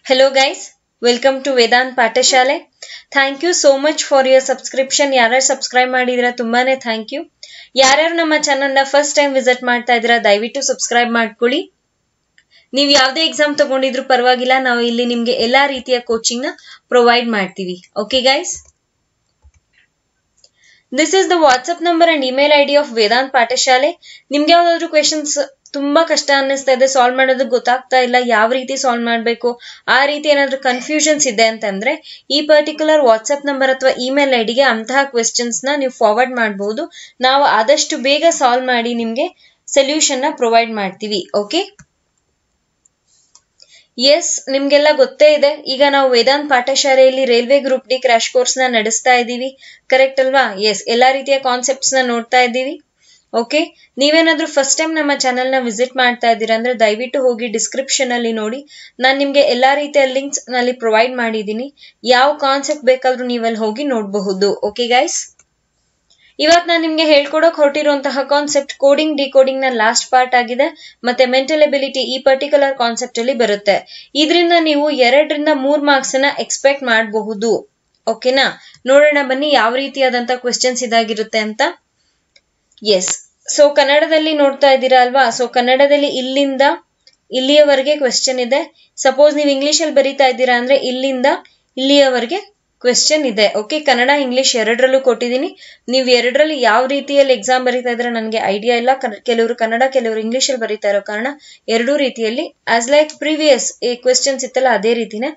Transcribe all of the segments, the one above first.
Hello guys, welcome to Vedant Patashale. Thank you so much for your subscription. ಯಾರು subscribe ಮಾಡಿದಿರಾ ತುಂಬಾನೇ thank you. ಯಾರು ನಮ್ಮ channel ನ first time visit ಮಾಡ್ತಾ ಇದ್ದೀರಾ ದಯವಿಟ್ಟು ಸಬ್ಸ್ಕ್ರೈಬ್ ಮಾಡ್ಕೊಳ್ಳಿ. ನೀವು ಯಾವುದೇ ಎಕ್ಸಾಮ್ ತಗೊಂಡಿದ್ರು ಪರವಾಗಿಲ್ಲ, ನಾವು ಇಲ್ಲಿ ನಿಮಗೆ ಎಲ್ಲಾ ರೀತಿಯ ಕೋಚಿಂಗ್ ನ ಪ್ರೊವೈಡ್ ಮಾಡ್ತೀವಿ. Okay guys, this is the WhatsApp number and email ID of Vedant Patashale. ನಿಮ್ಗೆ ಯಾವ್ದಾದ್ರು ಕ್ವೆಶ್ಚನ್ಸ್ ತುಂಬಾ ಕಷ್ಟ ಅನ್ನಿಸ್ತಾ ಇದೆ, ಸಾಲ್ವ್ ಮಾಡೋದು ಗೊತ್ತಾಗ್ತಾ ಇಲ್ಲ, ಯಾವ ರೀತಿ ಸಾಲ್ವ್ ಮಾಡಬೇಕು, ಆ ರೀತಿ ಏನಾದ್ರು ಕನ್ಫ್ಯೂಷನ್ಸ್ ಇದೆ ಅಂತಂದ್ರೆ ಈ ಪರ್ಟಿಕ್ಯುಲರ್ ವಾಟ್ಸ್ಆಪ್ ನಂಬರ್ ಅಥವಾ ಇಮೇಲ್ ಐಡಿಗೆ ಅಂತಹ ಕ್ವೆಶ್ಚನ್ಸ್ ನ ನೀವು ಫಾರ್ವರ್ಡ್ ಮಾಡಬಹುದು. ನಾವು ಆದಷ್ಟು ಬೇಗ ಸಾಲ್ವ್ ಮಾಡಿ ನಿಮ್ಗೆ ಸೊಲ್ಯೂಷನ್ ನ ಪ್ರೊವೈಡ್ ಮಾಡ್ತೀವಿ. ಓಕೆ, ಎಸ್, ನಿಮ್ಗೆಲ್ಲ ಗೊತ್ತೇ ಇದೆ, ಈಗ ನಾವು ವೇದಾಂತ್ ಪಾಠಶಾಲೆಯಲ್ಲಿ railway group D crash course ನ ನಡೆಸ್ತಾ ಇದ್ದೀವಿ, ಕರೆಕ್ಟ್ ಅಲ್ವಾ? ಎಸ್, ಎಲ್ಲಾ ರೀತಿಯ ಕಾನ್ಸೆಪ್ಟ್ಸ್ ನ ನೋಡ್ತಾ ಇದ್ದೀವಿ. ಓಕೆ, ನೀವೇನಾದ್ರೂ ಫಸ್ಟ್ ಟೈಮ್ ನಮ್ಮ ಚಾನೆಲ್ ನ ವಿಸಿಟ್ ಮಾಡ್ತಾ ಇದ್ದೀರಾ ಅಂದ್ರೆ ದಯವಿಟ್ಟು ಹೋಗಿ ಡಿಸ್ಕ್ರಿಪ್ಷನ್ ಅಲ್ಲಿ ನೋಡಿ, ನಾನು ನಿಮ್ಗೆ ಎಲ್ಲಾ ರೀತಿಯ ಲಿಂಕ್ಸ್ ನಲ್ಲಿ ಪ್ರೊವೈಡ್ ಮಾಡಿದ್ದೀನಿ. ಯಾವ ಕಾನ್ಸೆಪ್ಟ್ ಬೇಕಾದ್ರೂ ನೀವಲ್ಲಿ ಹೋಗಿ ನೋಡಬಹುದು. ಓಕೆ ಗೈಸ್, ಇವತ್ತು ನಾನು ನಿಮ್ಗೆ ಹೇಳ್ಕೊಡಕ್ ಹೊರಟಿರುವಂತಹ ಕಾನ್ಸೆಪ್ಟ್ ಕೋಡಿಂಗ್ ಡಿಕೋಡಿಂಗ್ ನ ಲಾಸ್ಟ್ ಪಾರ್ಟ್ ಆಗಿದೆ. ಮತ್ತೆ ಮೆಂಟಲ್ ಎಬಿಲಿಟಿ ಈ ಪರ್ಟಿಕ್ಯುಲರ್ ಕಾನ್ಸೆಪ್ಟ್ ಅಲ್ಲಿ ಬರುತ್ತೆ. ಇದರಿಂದ ನೀವು 2 ರಿಂದ 3 ಮಾರ್ಕ್ಸ್ ನ ಎಕ್ಸ್ಪೆಕ್ಟ್ ಮಾಡಬಹುದು. ಓಕೆನಾ? ನೋಡೋಣ ಬನ್ನಿ ಯಾವ ರೀತಿಯಾದಂತಹ ಕ್ವೆಶ್ಚನ್ಸ್ ಇದಾಗಿರುತ್ತೆ ಅಂತ. ಎಸ್, ಸೊ ಕನ್ನಡದಲ್ಲಿ ನೋಡ್ತಾ ಇದ್ದೀರಾ ಅಲ್ವಾ? ಸೊ ಕನ್ನಡದಲ್ಲಿ ಇಲ್ಲಿಂದ ಇಲ್ಲಿಯವರೆಗೆ ಕ್ವೆಶ್ಚನ್ ಇದೆ. ಸಪೋಸ್ ನೀವು ಇಂಗ್ಲಿಷ್ ಅಲ್ಲಿ ಬರೀತಾ ಇದ್ದೀರಾ ಅಂದ್ರೆ ಇಲ್ಲಿಂದ ಇಲ್ಲಿಯವರೆಗೆ ಕ್ವೆಶ್ಚನ್ ಇದೆ. ಓಕೆ, ಕನ್ನಡ ಇಂಗ್ಲಿಷ್ ಎರಡರಲ್ಲೂ ಕೊಟ್ಟಿದ್ದೀನಿ. ನೀವು ಎರಡರಲ್ಲಿ ಯಾವ ರೀತಿಯಲ್ಲಿ ಎಕ್ಸಾಮ್ ಬರೀತಾ ಇದ್ರೆ ನನಗೆ ಐಡಿಯಾ ಇಲ್ಲ. ಕೆಲವರು ಕನ್ನಡ, ಕೆಲವರು ಇಂಗ್ಲಿಷ್ ಅಲ್ಲಿ ಬರೀತಾ ಇರೋ ಕಾರಣ ಎರಡೂ ರೀತಿಯಲ್ಲಿ ಆಸ್ ಲೈಕ್ ಪ್ರೀವಿಯಸ್ ಕ್ವೆಶ್ಚನ್ಸ್ ಇತ್ತಲ್ಲ ಅದೇ ರೀತಿನೇ.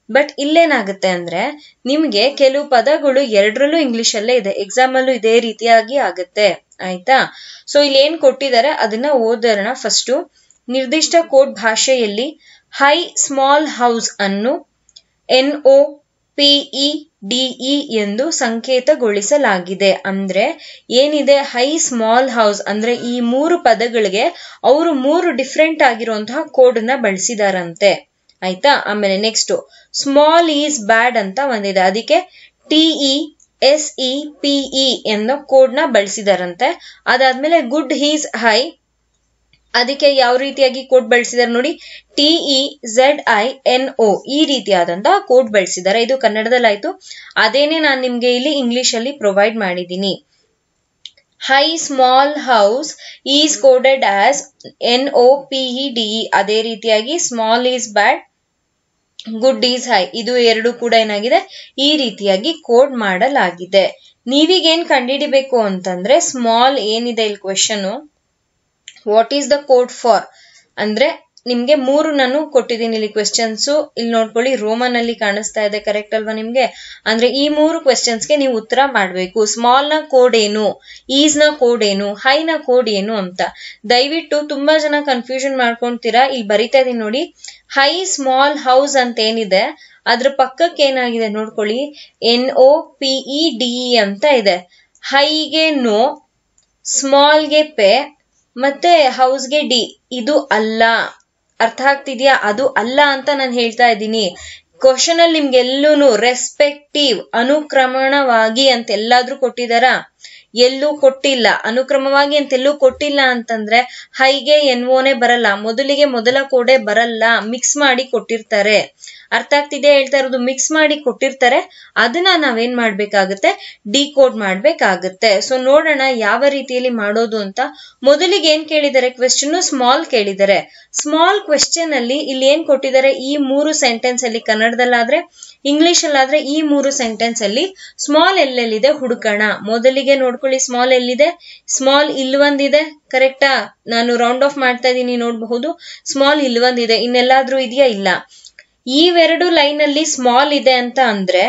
ಬಟ್ ಇಲ್ಲೇನಾಗುತ್ತೆ ಅಂದ್ರೆ ನಿಮ್ಗೆ ಕೆಲವು ಪದಗಳು ಎರಡರಲ್ಲೂ ಇಂಗ್ಲಿಷ್ ಅಲ್ಲೇ ಇದೆ, ಎಕ್ಸಾಮ್ ಅಲ್ಲೂ ಇದೇ ರೀತಿಯಾಗಿ ಆಗುತ್ತೆ. ಆಯ್ತಾ? ಸೊ ಇಲ್ಲಿ ಏನ್ ಕೊಟ್ಟಿದ್ದಾರೆ ಅದನ್ನ ಓದೋಣ. ಫಸ್ಟ್, ನಿರ್ದಿಷ್ಟ ಕೋಡ್ ಭಾಷೆಯಲ್ಲಿ ಹೈ ಸ್ಮಾಲ್ ಹೌಸ್ ಅನ್ನು NOPEDE ಎಂದು ಸಂಕೇತಗೊಳಿಸಲಾಗಿದೆ. ಅಂದ್ರೆ ಏನಿದೆ, ಹೈ ಸ್ಮಾಲ್ ಹೌಸ್ ಅಂದ್ರೆ ಈ 3 ಪದಗಳಿಗೆ ಅವರು 3 ಡಿಫ್ರೆಂಟ್ ಆಗಿರುವಂತಹ ಕೋಡ್ ನ ಬಳಸಿದಾರಂತೆ. ಆಯ್ತಾ? ಆಮೇಲೆ ನೆಕ್ಸ್ಟ್ ಸ್ಮಾಲ್ ಈಸ್ ಬ್ಯಾಡ್ ಅಂತ ಒಂದಿದೆ, ಅದಕ್ಕೆ TESEPE ಎನ್ನೋ ಕೋಡ್ ನ ಬಳಸಿದಾರಂತೆ. ಅದಾದ್ಮೇಲೆ ಗುಡ್ ಈಸ್ ಹೈ, ಅದಕ್ಕೆ ಯಾವ ರೀತಿಯಾಗಿ ಕೋಡ್ ಬಳಸಿದಾರೆ ನೋಡಿ, TEZINO ಈ ರೀತಿಯಾದಂತಹ ಕೋಡ್ ಬಳಸಿದ್ದಾರೆ. ಇದು ಕನ್ನಡದಲ್ಲಿ ಆಯ್ತು. ಅದೇನೆ ನಾನು ನಿಮ್ಗೆ ಇಲ್ಲಿ ಇಂಗ್ಲಿಷ್ ಅಲ್ಲಿ ಪ್ರೊವೈಡ್ ಮಾಡಿದ್ದೀನಿ. High small house is coded as NOPEDE. ಅದೇ ರೀತಿಯಾಗಿ small is bad, good is high, ಇದು ಎರಡು ಕೂಡ ಏನಾಗಿದೆ ಈ ರೀತಿಯಾಗಿ ಕೋಡ್ ಮಾಡಲಾಗಿದೆ. ನೀವೀಗ ಏನ್ ಕಂಡುಹಿಡಿಬೇಕು ಅಂತಂದ್ರೆ ಸ್ಮಾಲ್ ಏನಿದೆ ಇಲ್ಲಿ question, what is the code for ಅಂದ್ರೆ ನಿಮ್ಗೆ 3 ನಾನು ಕೊಟ್ಟಿದ್ದೀನಿ ಇಲ್ಲಿ ಕ್ವೆಶ್ಚನ್ಸ್. ಇಲ್ಲಿ ನೋಡ್ಕೊಳ್ಳಿ, ರೋಮನ್ ಅಲ್ಲಿ ಕಾಣಿಸ್ತಾ ಇದೆ, ಕರೆಕ್ಟ್ ಅಲ್ವಾ ನಿಮ್ಗೆ? ಅಂದ್ರೆ ಈ 3 ಕ್ವೆಶ್ಚನ್ಸ್ಗೆ ನೀವು ಉತ್ತರ ಮಾಡ್ಬೇಕು. ಸ್ಮಾಲ್ ನ ಕೋಡ್ ಏನು, ಈಸ್ ನ ಕೋಡ್ ಏನು, ಹೈ ನ ಕೋಡ್ ಏನು ಅಂತ. ದಯವಿಟ್ಟು ತುಂಬಾ ಜನ ಕನ್ಫ್ಯೂಷನ್ ಮಾಡ್ಕೊಂತೀರಾ. ಇಲ್ಲಿ ಬರಿತಾ ಇದೀನಿ ನೋಡಿ, ಹೈ ಸ್ಮಾಲ್ ಹೌಸ್ ಅಂತ ಏನಿದೆ ಅದ್ರ ಪಕ್ಕಕ್ಕೆ ಏನಾಗಿದೆ ನೋಡ್ಕೊಳ್ಳಿ, NOPEDE ಅಂತ ಇದೆ. ಹೈಗೆ ನೋ, ಸ್ಮಾಲ್ಗೆ ಪೆ, ಮತ್ತೆ ಹೌಸ್ಗೆ ಡಿ. ಇದು ಅಲ್ಲ, ಅರ್ಥ ಆಗ್ತಿದ್ಯಾ? ಅದು ಅಲ್ಲ ಅಂತ ನಾನು ಹೇಳ್ತಾ ಇದ್ದೀನಿ. ಕ್ವಶನ್ ಅಲ್ಲಿ ನಿಮ್ಗೆಲ್ಲೂನು ರೆಸ್ಪೆಕ್ಟಿವ್ ಅನುಕ್ರಮಣವಾಗಿ ಅಂತ ಎಲ್ಲಾದ್ರೂ ಕೊಟ್ಟಿದಾರಾ? ಎಲ್ಲೂ ಕೊಟ್ಟಿಲ್ಲ. ಅನುಕ್ರಮವಾಗಿ ಅಂತ ಎಲ್ಲೂ ಕೊಟ್ಟಿಲ್ಲ ಅಂತಂದ್ರೆ ಹೈಗೆ NOನೇ ಬರಲ್ಲ, ಮೊದಲಿಗೆ ಮೊದಲ ಕೋಡೆ ಬರಲ್ಲ, ಮಿಕ್ಸ್ ಮಾಡಿ ಕೊಟ್ಟಿರ್ತಾರೆ. ಅರ್ಥ ಆಗ್ತಿದೆ ಹೇಳ್ತಾ ಇರೋದು? ಮಿಕ್ಸ್ ಮಾಡಿ ಕೊಟ್ಟಿರ್ತಾರೆ, ಅದನ್ನ ನಾವೇನ್ ಮಾಡ್ಬೇಕಾಗತ್ತೆ, ಡಿಕೋಡ್ ಮಾಡ್ಬೇಕಾಗತ್ತೆ. ಸೊ ನೋಡೋಣ ಯಾವ ರೀತಿಯಲ್ಲಿ ಮಾಡೋದು ಅಂತ. ಮೊದಲಿಗೆ ಏನ್ ಕೇಳಿದ್ದಾರೆ ಕ್ವೆಶ್ಚನ್, ಸ್ಮಾಲ್ ಕೇಳಿದ್ದಾರೆ. ಸ್ಮಾಲ್ ಕ್ವೆಶ್ಚನ್ ಅಲ್ಲಿ ಇಲ್ಲಿ ಏನ್ ಕೊಟ್ಟಿದ್ದಾರೆ, ಈ 3 ಸೆಂಟೆನ್ಸ್ ಅಲ್ಲಿ, ಕನ್ನಡದಲ್ಲಾದ್ರೆ ಇಂಗ್ಲಿಷ್ ಅಲ್ಲಾದ್ರೆ ಈ 3 ಸೆಂಟೆನ್ಸ್ ಅಲ್ಲಿ ಸ್ಮಾಲ್ ಎಲ್ಲೆಲ್ಲಿದೆ ಹುಡುಕೋಣ. ಮೊದಲಿಗೆ ನೋಡ್ಕೊಳ್ಳಿ, ಸ್ಮಾಲ್ ಎಲ್ಲಿದೆ, ಸ್ಮಾಲ್ ಇಲ್ಲಿ ಒಂದಿದೆ, ಕರೆಕ್ಟಾ? ನಾನು ರೌಂಡ್ ಆಫ್ ಮಾಡ್ತಾ ಇದೀನಿ, ನೋಡಬಹುದು. ಸ್ಮಾಲ್ ಇಲ್ಲಿ ಒಂದಿದೆ, ಇನ್ನೆಲ್ಲಾದ್ರೂ ಇದೆಯಾ? ಇಲ್ಲ. ಇವೆರಡು ಲೈನ್ ಅಲ್ಲಿ ಸ್ಮಾಲ್ ಇದೆ ಅಂತ ಅಂದ್ರೆ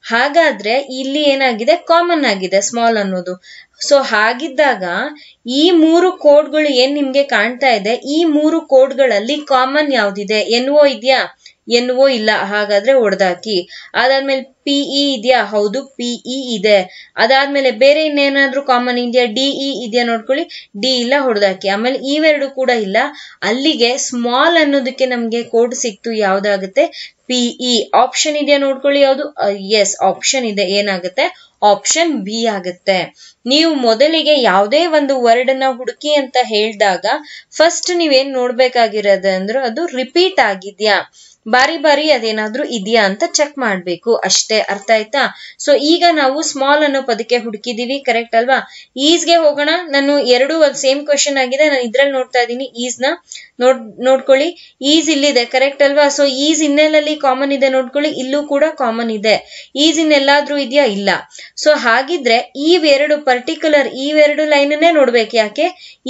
ಹಾಗಾದ್ರೆ ಇಲ್ಲಿ ಏನಾಗಿದೆ, ಕಾಮನ್ ಆಗಿದೆ ಸ್ಮಾಲ್ ಅನ್ನೋದು. ಸೊ ಹಾಗಿದ್ದಾಗ ಈ 3 ಕೋಡ್ಗಳು ಏನ್ ನಿಮ್ಗೆ ಕಾಣ್ತಾ ಇದೆ, ಈ 3 ಕೋಡ್ಗಳಲ್ಲಿ ಕಾಮನ್ ಯಾವ್ದಿದೆ? NO ಇದೆಯಾ? NO ಇಲ್ಲ, ಹಾಗಾದ್ರೆ ಹೊಡೆದಾಕಿ. ಅದಾದ್ಮೇಲೆ PE ಇದೆಯಾ? ಹೌದು, PE ಇದೆ. ಅದಾದ್ಮೇಲೆ ಬೇರೆ ಇನ್ನೇನಾದ್ರೂ ಕಾಮನ್ ಇದೆಯಾ? DE ಇದೆಯಾ? ನೋಡ್ಕೊಳ್ಳಿ, D ಇಲ್ಲ, ಹೊಡೆದಾಕಿ. ಆಮೇಲೆ ಇವೆರಡು ಕೂಡ ಇಲ್ಲ, ಅಲ್ಲಿಗೆ ಸ್ಮಾಲ್ ಅನ್ನೋದಕ್ಕೆ ನಮ್ಗೆ ಕೋಡ್ ಸಿಕ್ತು. ಯಾವ್ದಾಗುತ್ತೆ? PE. ಆಪ್ಷನ್ ಇದೆಯಾ ನೋಡ್ಕೊಳ್ಳಿ, ಯಾವ್ದು? ಎಸ್, ಆಪ್ಷನ್ ಇದೆ. ಏನಾಗುತ್ತೆ? ಆಪ್ಷನ್ ಬಿ ಆಗುತ್ತೆ. ನೀವು ಮೊದಲಿಗೆ ಯಾವುದೇ ಒಂದು ವರ್ಡ್ ಅನ್ನ ಹುಡುಕಿ ಅಂತ ಹೇಳಿದಾಗ ಫಸ್ಟ್ ನೀವೇನ್ ನೋಡ್ಬೇಕಾಗಿರೋದು ಅಂದ್ರೆ ಅದು ರಿಪೀಟ್ ಆಗಿದ್ಯಾ. ಬಾರಿ ಬಾರಿ ಅದೇನಾದ್ರೂ ಇದೆಯಾ ಅಂತ ಚೆಕ್ ಮಾಡ್ಬೇಕು ಅಷ್ಟೇ. ಅರ್ಥ ಆಯ್ತಾ? ಸೊ ಈಗ ನಾವು ಸ್ಮಾಲ್ ಅನ್ನೋ ಪದಕ್ಕೆ ಹುಡುಕಿದೀವಿ, ಕರೆಕ್ಟ್ ಅಲ್ವಾ? ಈಸ್ಗೆ ಹೋಗೋಣ. ನಾನು ಎರಡು ಸೇಮ್ ಕ್ವೆಶನ್ ಆಗಿದೆ, ನಾನು ಇದ್ರಲ್ಲಿ ನೋಡ್ತಾ ಇದ್ದೀನಿ ಈಸ್ ನ. ನೋಡ್ಕೊಳ್ಳಿ, ಈಸ್ ಇಲ್ಲಿದೆ, ಕರೆಕ್ಟ್ ಅಲ್ವಾ? ಸೊ ಈಸ್ ಇನ್ನೆಲ್ಲಲ್ಲಿ ಕಾಮನ್ ಇದೆ ನೋಡ್ಕೊಳ್ಳಿ, ಇಲ್ಲೂ ಕೂಡ ಕಾಮನ್ ಇದೆ. ಈಸ್ ಇನ್ನೆಲ್ಲಾದ್ರೂ ಇದೆಯಾ? ಇಲ್ಲ. ಸೊ ಹಾಗಿದ್ರೆ ಇವೆರಡು ಪರ್ಟಿಕ್ಯುಲರ್ ಇವೆರಡು ಲೈನ್ನೇ ನೋಡ್ಬೇಕು. ಯಾಕೆ?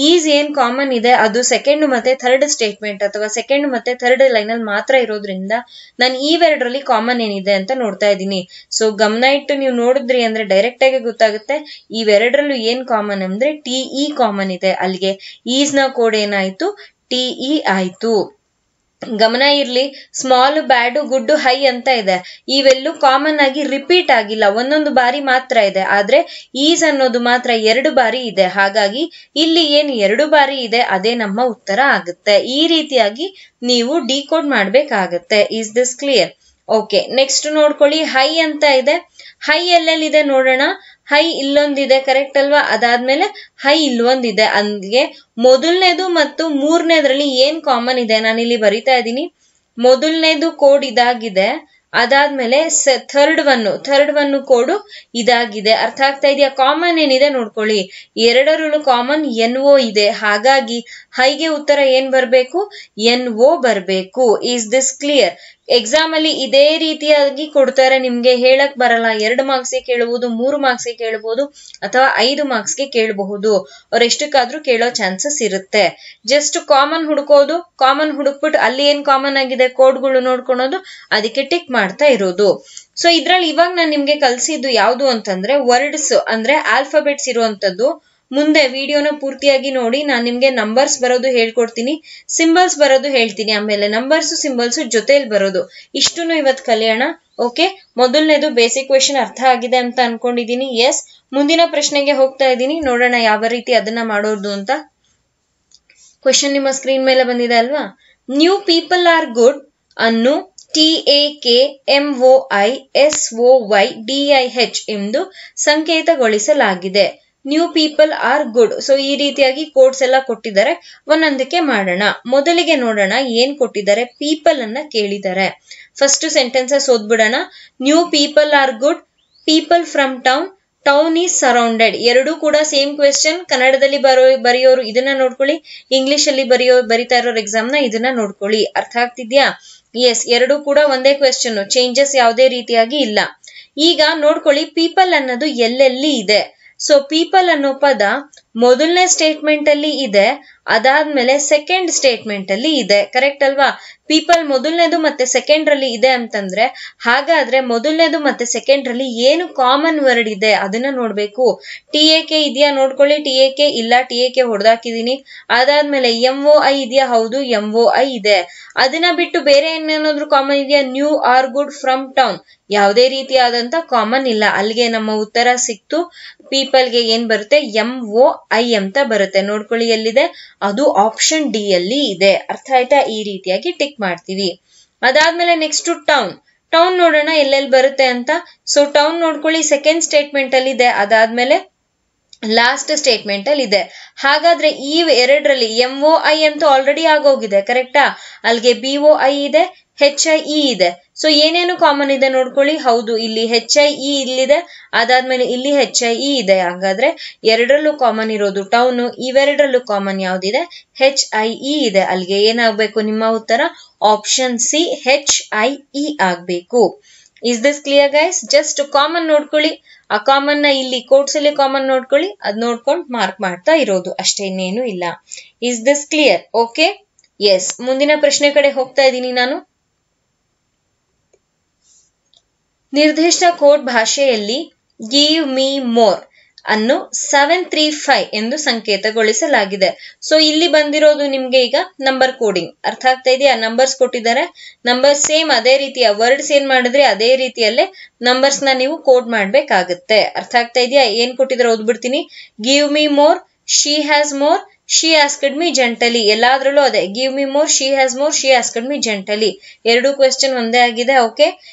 ಈಸ್ ಏನ್ ಕಾಮನ್ ಇದೆ ಅದು ಸೆಕೆಂಡ್ ಮತ್ತೆ ಥರ್ಡ್ ಸ್ಟೇಟ್ಮೆಂಟ್ ಅಥವಾ ಸೆಕೆಂಡ್ ಮತ್ತೆ ಥರ್ಡ್ ಲೈನ್ ಅಲ್ಲಿ ಮಾತ್ರ ಇರೋದ್ರಿಂದ ನಾನು ಇವೆರಡರಲ್ಲಿ ಕಾಮನ್ ಏನಿದೆ ಅಂತ ನೋಡ್ತಾ ಇದ್ದೀನಿ. ಸೊ ಗಮನ ಇಟ್ಟು ನೀವು ನೋಡಿದ್ರಿ ಅಂದ್ರೆ ಡೈರೆಕ್ಟ್ ಆಗಿ ಗೊತ್ತಾಗುತ್ತೆ ಇವೆರಡರಲ್ಲೂ ಏನ್ ಕಾಮನ್ ಅಂದ್ರೆ TE ಕಾಮನ್ ಇದೆ. ಅಲ್ಲಿಗೆ ಈಸ್ ನ ಕೋಡ್ ಏನಾಯ್ತು? TE ಆಯ್ತು. ಗಮನ ಇರ್ಲಿ, ಸ್ಮಾಲ್, ಬ್ಯಾಡ್, ಗುಡ್, ಹೈ ಅಂತ ಇದೆ. ಇವೆಲ್ಲೂ ಕಾಮನ್ ಆಗಿ ರಿಪೀಟ್ ಆಗಿಲ್ಲ, ಒಂದೊಂದು ಬಾರಿ ಮಾತ್ರ ಇದೆ. ಆದ್ರೆ ಈಸ್ ಅನ್ನೋದು ಮಾತ್ರ 2 ಬಾರಿ ಇದೆ. ಹಾಗಾಗಿ ಇಲ್ಲಿ ಏನು 2 ಬಾರಿ ಇದೆ ಅದೇ ನಮ್ಮ ಉತ್ತರ ಆಗುತ್ತೆ. ಈ ರೀತಿಯಾಗಿ ನೀವು ಡಿಕೋಡ್ ಮಾಡ್ಬೇಕಾಗತ್ತೆ. Is this clear? Okay, next ನೋಡ್ಕೊಳ್ಳಿ, ಹೈ ಅಂತ ಇದೆ. ಹೈ ಎಲ್ಲೆಲ್ಲಿದೆ ನೋಡೋಣ. ಹೈ ಇಲ್ಲೊಂದಿದೆ, ಕರೆಕ್ಟ್ ಅಲ್ವಾ? ಅದಾದ್ಮೇಲೆ ಹೈ ಇಲ್ಲೊಂದಿದೆ. ಅಂದ್ರೆ ಮೊದಲನೇದು ಮತ್ತು ಮೂರನೇದ್ರಲ್ಲಿ ಏನ್ ಕಾಮನ್ ಇದೆ ನಾನಿಲ್ಲಿ ಬರಿತಾ ಇದ್ದೀನಿ. ಮೊದಲನೇದು ಕೋಡ್ ಇದಾಗಿದೆ, ಅದಾದ್ಮೇಲೆ ಥರ್ಡ್ ಒನ್ ಕೋಡು ಇದಾಗಿದೆ. ಅರ್ಥ ಆಗ್ತಾ ಇದೆಯಾ? ಕಾಮನ್ ಏನಿದೆ ನೋಡ್ಕೊಳ್ಳಿ, ಎರಡರಲ್ಲೂ ಕಾಮನ್ NO ಇದೆ. ಹಾಗಾಗಿ ಹೈಗೆ ಉತ್ತರ ಏನ್ ಬರ್ಬೇಕು? NO ಬರ್ಬೇಕು. Is this clear? ಎಕ್ಸಾಮ್ ಅಲ್ಲಿ ಇದೇ ರೀತಿಯಾಗಿ ಕೊಡ್ತಾರೆ, ನಿಮ್ಗೆ ಹೇಳಕ್ ಬರಲ್ಲ. 2 ಮಾರ್ಕ್ಸ್ಗೆ ಕೇಳಬಹುದು, 3 ಮಾರ್ಕ್ಸ್ಗೆ ಕೇಳಬಹುದು, ಅಥವಾ 5 ಮಾರ್ಕ್ಸ್ಗೆ ಕೇಳಬಹುದು. ಅವ್ರ ಎಷ್ಟಕ್ಕಾದ್ರೂ ಕೇಳೋ ಚಾನ್ಸಸ್ ಇರುತ್ತೆ. ಜಸ್ಟ್ ಕಾಮನ್ ಹುಡುಕೋದು, ಕಾಮನ್ ಹುಡುಕ್ಬಿಟ್ಟು ಅಲ್ಲಿ ಏನ್ ಕಾಮನ್ ಆಗಿದೆ ಕೋಡ್ಗಳು ನೋಡ್ಕೊಳೋದು, ಅದಕ್ಕೆ ಟಿಕ್ ಮಾಡ್ತಾ ಇರೋದು. ಸೊ ಇದ್ರಲ್ಲಿ ಇವಾಗ ನಾನು ನಿಮ್ಗೆ ಕಲ್ಸಿದ್ದು ಯಾವ್ದು ಅಂತಂದ್ರೆ ವರ್ಡ್ಸ್, ಅಂದ್ರೆ ಆಲ್ಫಾಬೆಟ್ಸ್ ಇರುವಂತದ್ದು. ಮುಂದೆ ವಿಡಿಯೋನ ಪೂರ್ತಿಯಾಗಿ ನೋಡಿ, ನಾನು ನಿಮ್ಗೆ ನಂಬರ್ಸ್ ಬರೋದು ಹೇಳ್ಕೊಡ್ತೀನಿ, ಸಿಂಬಲ್ಸ್ ಬರೋದು ಹೇಳ್ತೀನಿ, ಆಮೇಲೆ ನಂಬರ್ಸ್ ಸಿಂಬಲ್ಸ್ ಜೊತೆಲಿ ಬರೋದು. ಇಷ್ಟನ್ನು ಇವತ್ತು ಕಲಿಯೋಣ. ಓಕೆ, ಮೊದಲನೇದು ಬೇಸಿಕ್ ಕ್ವೆಶನ್ ಅರ್ಥ ಆಗಿದೆ ಅಂತ ಅನ್ಕೊಂಡಿದೀನಿ. ಎಸ್, ಮುಂದಿನ ಪ್ರಶ್ನೆಗೆ ಹೋಗ್ತಾ ಇದ್ದೀನಿ, ನೋಡೋಣ ಯಾವ ರೀತಿ ಅದನ್ನ ಮಾಡೋದು ಅಂತ. ಕ್ವೆಶನ್ ನಿಮ್ಮ ಸ್ಕ್ರೀನ್ ಮೇಲೆ ಬಂದಿದೆ ಅಲ್ವಾ? ನ್ಯೂ ಪೀಪಲ್ ಆರ್ ಗುಡ್ ಅನ್ನು TAKMOISOYDIH ಎಂದು ಸಂಕೇತಗೊಳಿಸಲಾಗಿದೆ. New people are good. So ಈ ರೀತಿಯಾಗಿ ಕೋಡ್ಸ್ ಎಲ್ಲ ಕೊಟ್ಟಿದ್ದಾರೆ, ಒಂದೊಂದಕ್ಕೆ ಮಾಡೋಣ. ಮೊದಲಿಗೆ ನೋಡೋಣ ಏನ್ ಕೊಟ್ಟಿದ್ದಾರೆ. ಪೀಪಲ್ ಅನ್ನ ಕೇಳಿದ್ದಾರೆ. ಫಸ್ಟ್ ಸೆಂಟೆನ್ಸಸ್ ಓದ್ಬಿಡೋಣ. New people are good, people from town is surrounded. ಎರಡೂ ಕೂಡ ಸೇಮ್ ಕ್ವೆಶ್ಚನ್. ಕನ್ನಡದಲ್ಲಿ ಬರೆಯೋರು ಇದನ್ನ ನೋಡ್ಕೊಳ್ಳಿ, ಇಂಗ್ಲಿಷ್ ಅಲ್ಲಿ ಬರಿತಾ ಇರೋರು ಎಕ್ಸಾಮ್ ನ ಇದನ್ನ ನೋಡ್ಕೊಳ್ಳಿ. ಅರ್ಥ ಆಗ್ತಿದ್ಯಾ? ಎಸ್, ಎರಡೂ ಕೂಡ ಒಂದೇ ಕ್ವೆಶ್ಚನ್, ಚೇಂಜಸ್ ಯಾವುದೇ ರೀತಿಯಾಗಿ ಇಲ್ಲ. ಈಗ ನೋಡ್ಕೊಳ್ಳಿ, ಪೀಪಲ್ ಅನ್ನೋದು ಎಲ್ಲೆಲ್ಲಿ ಇದೆ. ಸೊ ಪೀಪಲ್ ಅನ್ನೋ ಪದ ಮೊದಲನೇ ಸ್ಟೇಟ್ಮೆಂಟ್ ಅಲ್ಲಿ ಇದೆ, ಅದಾದ್ಮೇಲೆ ಸೆಕೆಂಡ್ ಸ್ಟೇಟ್ಮೆಂಟ್ ಅಲ್ಲಿ ಇದೆ, ಕರೆಕ್ಟ್ ಅಲ್ವಾ? ಪೀಪಲ್ ಮೊದಲನೇದು ಮತ್ತೆ ಸೆಕೆಂಡ್ ರಲ್ಲಿ ಇದೆ ಅಂತಂದ್ರೆ ಹಾಗಾದ್ರೆ ಮೊದಲನೇದು ಮತ್ತೆ ಸೆಕೆಂಡ್ ರಲ್ಲಿ ಏನು ಕಾಮನ್ ವರ್ಡ್ ಇದೆ ಅದನ್ನ ನೋಡ್ಬೇಕು. TAK ಇದೆಯಾ ನೋಡ್ಕೊಳ್ಳಿ. TAK ಇಲ್ಲ, TAK ಹೊಡೆದಾಕಿದೀನಿ. ಅದಾದ್ಮೇಲೆ MOI ಇದೆಯಾ? ಹೌದು, MOI ಇದೆ. ಅದನ್ನ ಬಿಟ್ಟು ಬೇರೆ ಏನೇನಾದ್ರೂ ಕಾಮನ್ ಇದೆಯಾ? New are good from town. ಯಾವುದೇ ರೀತಿಯಾದಂತ ಕಾಮನ್ ಇಲ್ಲ. ಅಲ್ಲಿಗೆ ನಮ್ಮ ಉತ್ತರ ಸಿಕ್ತು. ಪೀಪಲ್ಗೆ ಏನ್ ಬರುತ್ತೆ? MOI ಅಂತ ಬರುತ್ತೆ. ನೋಡ್ಕೊಳ್ಳಿ ಎಲ್ಲಿದೆ, ಅದು ಆಪ್ಷನ್ D ಅಲ್ಲಿ ಇದೆ. ಅರ್ಥ ಆಯ್ತಾ? ಈ ರೀತಿಯಾಗಿ ಟಿಕ್ ಮಾಡ್ತೀವಿ. ಅದಾದ್ಮೇಲೆ ನೆಕ್ಸ್ಟ್ ಟೌನ್ ನೋಡೋಣ ಎಲ್ಲೆಲ್ಲಿ ಬರುತ್ತೆ ಅಂತ. ಸೊ ಟೌನ್ ನೋಡ್ಕೊಳ್ಳಿ, ಸೆಕೆಂಡ್ ಸ್ಟೇಟ್ಮೆಂಟ್ ಅಲ್ಲಿ ಇದೆ, ಅದಾದ್ಮೇಲೆ ಲಾಸ್ಟ್ ಸ್ಟೇಟ್ಮೆಂಟ್ ಅಲ್ಲಿ ಇದೆ. ಹಾಗಾದ್ರೆ ಈ ಎರಡರಲ್ಲಿ MOI ಅಂತೂ ಆಲ್ರೆಡಿ ಆಗೋಗಿದೆ, ಕರೆಕ್ಟಾ? ಅಲ್ಲಿಗೆ BOI ಇದೆ, HIE ಇದೆ. ಸೊ ಏನೇನು ಕಾಮನ್ ಇದೆ ನೋಡ್ಕೊಳ್ಳಿ. ಹೌದು, ಇಲ್ಲಿ HIE ಇಲ್ಲಿದೆ, ಅದಾದ್ಮೇಲೆ ಇಲ್ಲಿ HIE ಇದೆ. ಹಾಗಾದ್ರೆ ಎರಡರಲ್ಲೂ ಕಾಮನ್ ಇರೋದು ಟೌನ್, ಇವೆರಡರಲ್ಲೂ ಕಾಮನ್ ಯಾವ್ದಿದೆ? HIE ಇದೆ. ಅಲ್ಲಿಗೆ ಏನಾಗ್ಬೇಕು ನಿಮ್ಮ ಉತ್ತರ? ಆಪ್ಷನ್ C HIE ಆಗ್ಬೇಕು. Is this clear guys? Just common ನೋಡ್ಕೊಳ್ಳಿ, ಆ ಕಾಮನ್ ನ ಇಲ್ಲಿ ಕೋಟ್ಸ್ ಅಲ್ಲಿ ಕಾಮನ್ ನೋಡ್ಕೊಳ್ಳಿ, ಅದ್ ನೋಡ್ಕೊಂಡು ಮಾರ್ಕ್ ಮಾಡ್ತಾ ಇರೋದು ಅಷ್ಟೇ, ಇನ್ನೇನು ಇಲ್ಲ. Is this clear? Okay, yes. ಮುಂದಿನ ಪ್ರಶ್ನೆ ಕಡೆ ಹೋಗ್ತಾ ಇದ್ದೀನಿ ನಾನು. ನಿರ್ದಿಷ್ಟ ಕೋಡ್ ಭಾಷೆಯಲ್ಲಿ ಗಿವ್ ಮೀ ಮೋರ್ ಅನ್ನು 735 ಎಂದು ಸಂಕೇತಗೊಳಿಸಲಾಗಿದೆ. ಸೊ ಇಲ್ಲಿ ಬಂದಿರೋದು ನಿಮ್ಗೆ ಈಗ ನಂಬರ್ ಕೋಡಿಂಗ್. ಅರ್ಥ ಆಗ್ತಾ ಇದೆಯಾ? ನಂಬರ್ಸ್ ಕೊಟ್ಟಿದ್ದಾರೆ, ನಂಬರ್ ಸೇಮ್ ಅದೇ ರೀತಿಯ ವರ್ಡ್ಸ್ ಏನ್ ಮಾಡಿದ್ರೆ ಅದೇ ರೀತಿಯಲ್ಲೇ ನಂಬರ್ಸ್ ನ ನೀವು ಕೋಡ್ ಮಾಡ್ಬೇಕಾಗತ್ತೆ. ಅರ್ಥ ಆಗ್ತಾ ಇದೆಯಾ? ಏನ್ ಕೊಟ್ಟಿದ್ದಾರೆ ಓದ್ಬಿಡ್ತೀನಿ. Give me more, she has more, she asked me gently. ಎಲ್ಲಾದ್ರಲ್ಲೂ ಅದೇ, give me more, she has more, she asked me gently. ಎರಡು ಕ್ವೆಶ್ಚನ್ ಒಂದೇ ಆಗಿದೆ. ಓಕೆ,